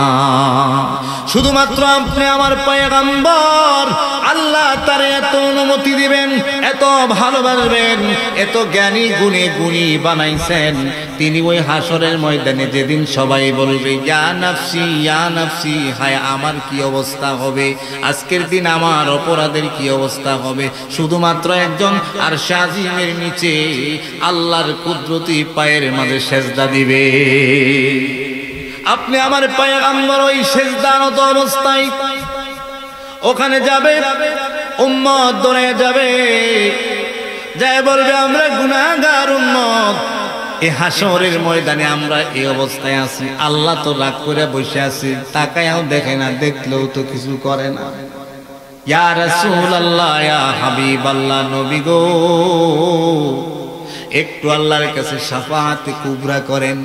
শুধুমাত্র আপনি আমার পয়গম্বর, আল্লাহ তার এত অনুমতি দিবেন, এত ভালোবাসবেন, এত জ্ঞানী গুণী গুণী বানাইছেন। তিনি ওই হাসরের ময়দানে যেদিন সবাই বলবে ইয়া নফসি ইয়া নফসি, হায় আমার কি অবস্থা হবে, আজকের দিন আমার অপরাধের কি অবস্থা হবে। শুধুমাত্র একজন আরশে আজিমের নিচে আল্লাহর কুদরতি পায়ের মাঝে সেজদা দিবে। আপনি আমার পয়গম্বর ওই সেজদারত অবস্থায় ওখানে যাবে, উম্মত দৌড়ে যাবে, যায় বলবে আমরা গুনাহগার উম্মত, এই হাসরের ময়দানে আমরা এই অবস্থায় আছি, আল্লাহ তো রাগ করে বসে আছি, তাকায়াও দেখে না, দেখলেও তো কিছু করে না। ইয়া রাসূলুল্লাহ, ইয়া হাবিবাল্লাহ, নবী গো, একটু আল্লাহর কাছে শাফাআতে কুবরা করেন,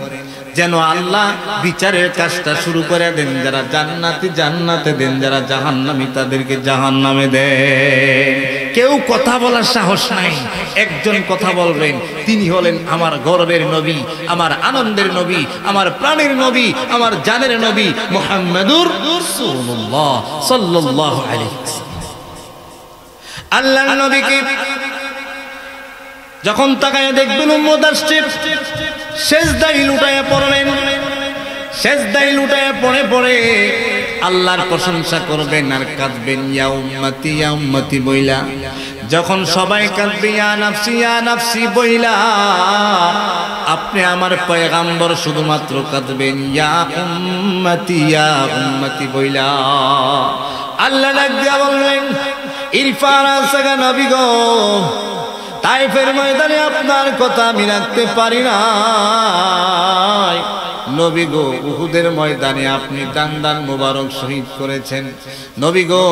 যেন আল্লাহ বিচারের কাজটা শুরু করে দেন। যারা জান্নাতি জান্নাতে দেন, যারা জাহান্নামী তাদেরকে জাহান্নামে দেন। কেউ কথা বলার সাহস নাই, একজন কথা বলবেন, তিনি হলেন আমার গর্বের নবী, আমার আনন্দের নবী, আমার প্রাণের নবী, আমার জানের নবী মুহাম্মাদুর রাসূলুল্লাহ সাল্লাল্লাহু আলাইহি ওয়াসাল্লাম। আল্লাহর নবীকে যখন তাকায় দেখবেন উম্মত আসছে, সেজদায় লুটায়া পড়বেন, সেজদায় লুটায়া পড়ে পড়ে আল্লাহর প্রশংসা করবেন আর কাঁদবেন, ইয়া উম্মতি ইয়া উম্মতি বইলা। যখন সবাই কাঁদবে ইয়া নাফসি ইয়া নাফসি বইলা, আপনি আমার পয়গাম্বর শুধুমাত্র কাঁদবেন ইয়া উম্মতি বইলা। আল্লাহ ডাক দিয়া বললেন, ইরফা রাসাকা নবী গো, তাইফের ময়দানে আপনার কথা আমি রাখতে পারি না। নবী গো, উহুদের ময়দানে আপনি দান দান মুবারক শহীদ করেছেন। নবী গো,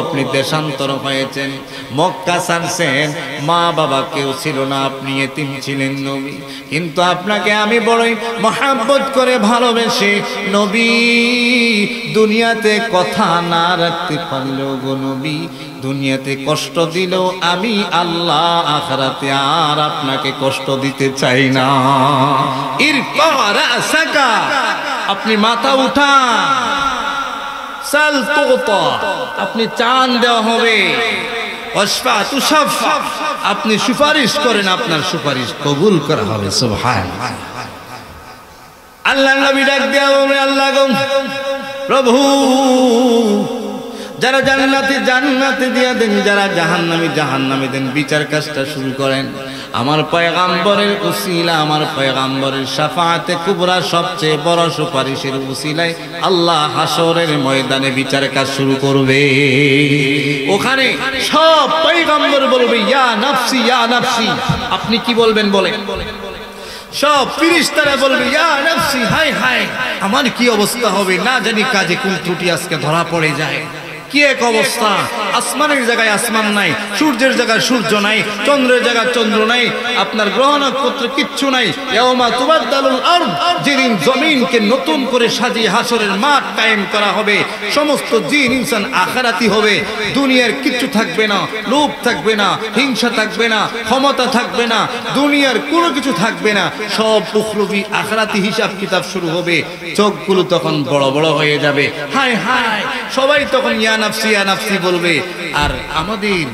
আপনি দেশান্তর হয়েছেন, মক্কা ছাড়ছেন, মা বাবা কেউ ছিল না, আপনি এতিম ছিলেন নবী। কিন্তু আপনাকে আমি বড়ই মহব্বত করে ভালোবেসে নবী দুনিয়াতে কথা না রাখতে পারলেও গো নবী, দুনিয়াতে কষ্ট দিলেও আমি আল্লাহ আখিরাতে আর আপনাকে কষ্ট দিতে চাই না। ইরফা রাসাকা, আপনি মাথা উঠান, সাল তুতা, আপনি চান দেওয়া হবে, ওয়াশফা তুশাফা, আপনি সুপারিশ করেন, আপনার সুপারিশ কবুল করা হবে। সুবহানাল্লাহ। আল্লাহর নবী ডাক দেয়া বলে, আল্লাহ গো প্রভু, যারা জান্নাতে জান্নাতে দিয়া দেন, যারা জাহান্নামে জাহান্নামে দেন, বিচার কাজটা শুরু করেন আমার পয়গাম্বরের উসিলা, আমার পয়গাম্বরের শাফাআতে কুবরা, সবচেয়ে বড় সুপারিশের উসিলায় আল্লাহ হাসরের ময়দানে বিচার কাজ শুরু করবে। ওখানে সব পয়গাম্বর বলবে ইয়া নাফসি ইয়া নাফসি। আপনি কি বলবেন বলেন? সব ফেরেশতারা বলবে ইয়া নাফসি, হায় হায় আমার কি অবস্থা হবে, না জানি কাজে কোন ত্রুটি আজকে ধরা পড়ে যায়। কি এক অবস্থা, আসমানের জায়গায় আসমান নাই, সূর্যের জায়গায় সূর্য নাই, চন্দ্রের জায়গায় চন্দ্র নাই, আপনার গ্রহ নক্ষত্র কিচ্ছু নাই। ইয়াউমা তুবাদদালুল আরদ, যেদিন জমিনকে নতুন করে সাজিয়ে হাসরের মাঠ কায়েম করা হবে, সমস্ত জিন ইনসান আখিরাতি হবে, দুনিয়ার কিচ্ছু থাকবে না, লোভ থাকবে না, হিংসা থাকবে না, ক্ষমতা থাকবে না, দুনিয়ার কোনো কিছু থাকবে না, সব উখরবি আখিরাতি হিসাব কিতাব শুরু হবে। চোখগুলো তখন বড় বড় হয়ে যাবে, হায় হায়, সবাই তখন ইয়া নাফসি ইয়া নাফসি বলবে। আর আমাদের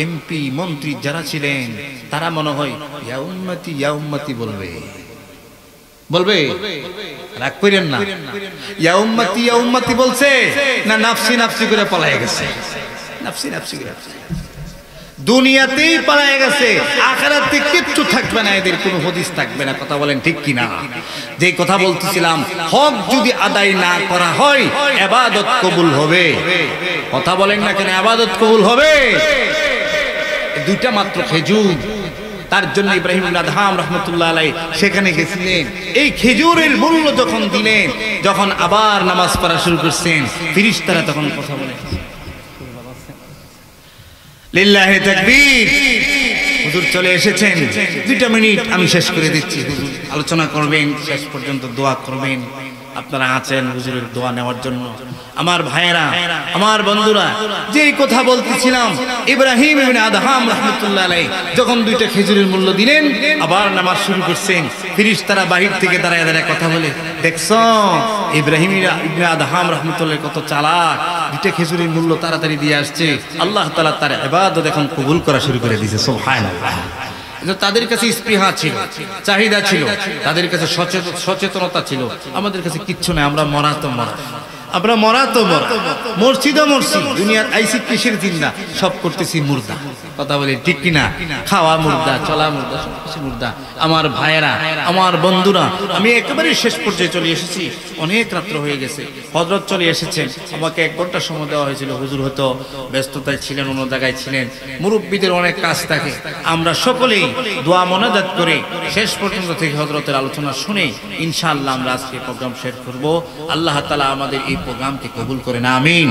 এমপি মন্ত্রী যারা ছিলেন তারা মনে হয় ইয়া উম্মতি বলবে, বলবে, রাগ করেন না, ইয়া উম্মতি বলছে না নাফসি নাফসি করে পালায়ে গেছে, নাফসি নাফসি করে দুনিয়াতেই পালায়ে গেছে, আখিরাতে কিচ্ছু থাকবে না, এদের কোনো হদিস থাকবে না। কথা বলেন ঠিক কিনা? যে কথা বলতেছিলাম, হক যদি আদায় না করা হয় ইবাদত কবুল হবে। কথা বলেন না কেন, ইবাদত কবুল হবে? দুইটা মাত্র খেজুর, তার জন্য ইব্রাহিম ইবনে আদহাম রাহমাতুল্লাহ আলাইহি সেখানে গেছিলেন। এই খেজুরের মূল্য যখন দিলেন, যখন আবার নামাজ পড়া শুরু করছেন, ফেরেশতারা তখন কথা বলে, লিল্লাহি তাকবীর, হুজুর চলে এসেছেন, 2 মিনিট আমি শেষ করে দিচ্ছি, হুজুর আলোচনা করবেন, শেষ পর্যন্ত দোয়া করবেন। আপনারা আছেন হুজুরের দোয়া নেওয়ার জন্য। আমার ভাইয়েরা, আমার বন্ধুরা, যেই কথা বলতেছিলাম, ইব্রাহিম ইবনে আদহাম রাহমাতুল্লাহ আলাইহি যখন 2টা খেজুরের মূল্য দিলেন, আবার নামাজ শুরু করছেন, ফেরেশতারা বাহির থেকে দাঁড়ায় দাঁড়ায় কথা বলে, দেখছো ইব্রাহিম ইবনে আদহাম রাহমাতুল্লাহ কত চালাক, 2টা খেজুরের মূল্য তাড়াতাড়ি দিয়ে আসছে, আল্লাহ তাআলা তার ইবাদত এখন কবুল করা শুরু করে দিয়েছে। সুবহানাল্লাহ। তাদের কাছে স্পৃহা ছিল, চাহিদা ছিল, তাদের কাছে সচেতনতা ছিল। আমাদের কাছে কিচ্ছু নাই, আমরা মরা তো মরা, আমরা মরা তো মরা, মসজিদও মরছি, দুনিয়ার আইসি কিসের জিন্দা, সব করতেছি মুর্দা। কথা বলি ঠিক কিনা? খাওয়া মুর্দা, চলা মুর্দা, সবকিছু মুর্দা। আমার ভাইয়েরা, আমার বন্ধুরা, আমি একেবারে শেষ পর্যায়ে চলে এসেছি, অনেক রাত্র হয়ে গেছে। হযরত চলে এসেছেন, আমাকে 1 ঘন্টা সময় দেওয়া হয়েছিল। হুজুর হয়তো ব্যস্ততায় ছিলেন, অন্য জায়গায় ছিলেন। মুরব্বীদের অনেক কাজ থাকে। আমরা সকলেই দোয়া মোনাজাত করে শেষ পর্যন্ত থেকে হযরতের আলোচনা শুনে ইনশাআল্লাহ আমরা আজকে প্রোগ্রাম শেষ করব। আল্লাহ তাআলা আমাদের এই প্রোগ্রামকে কবুল করেন, আমিন।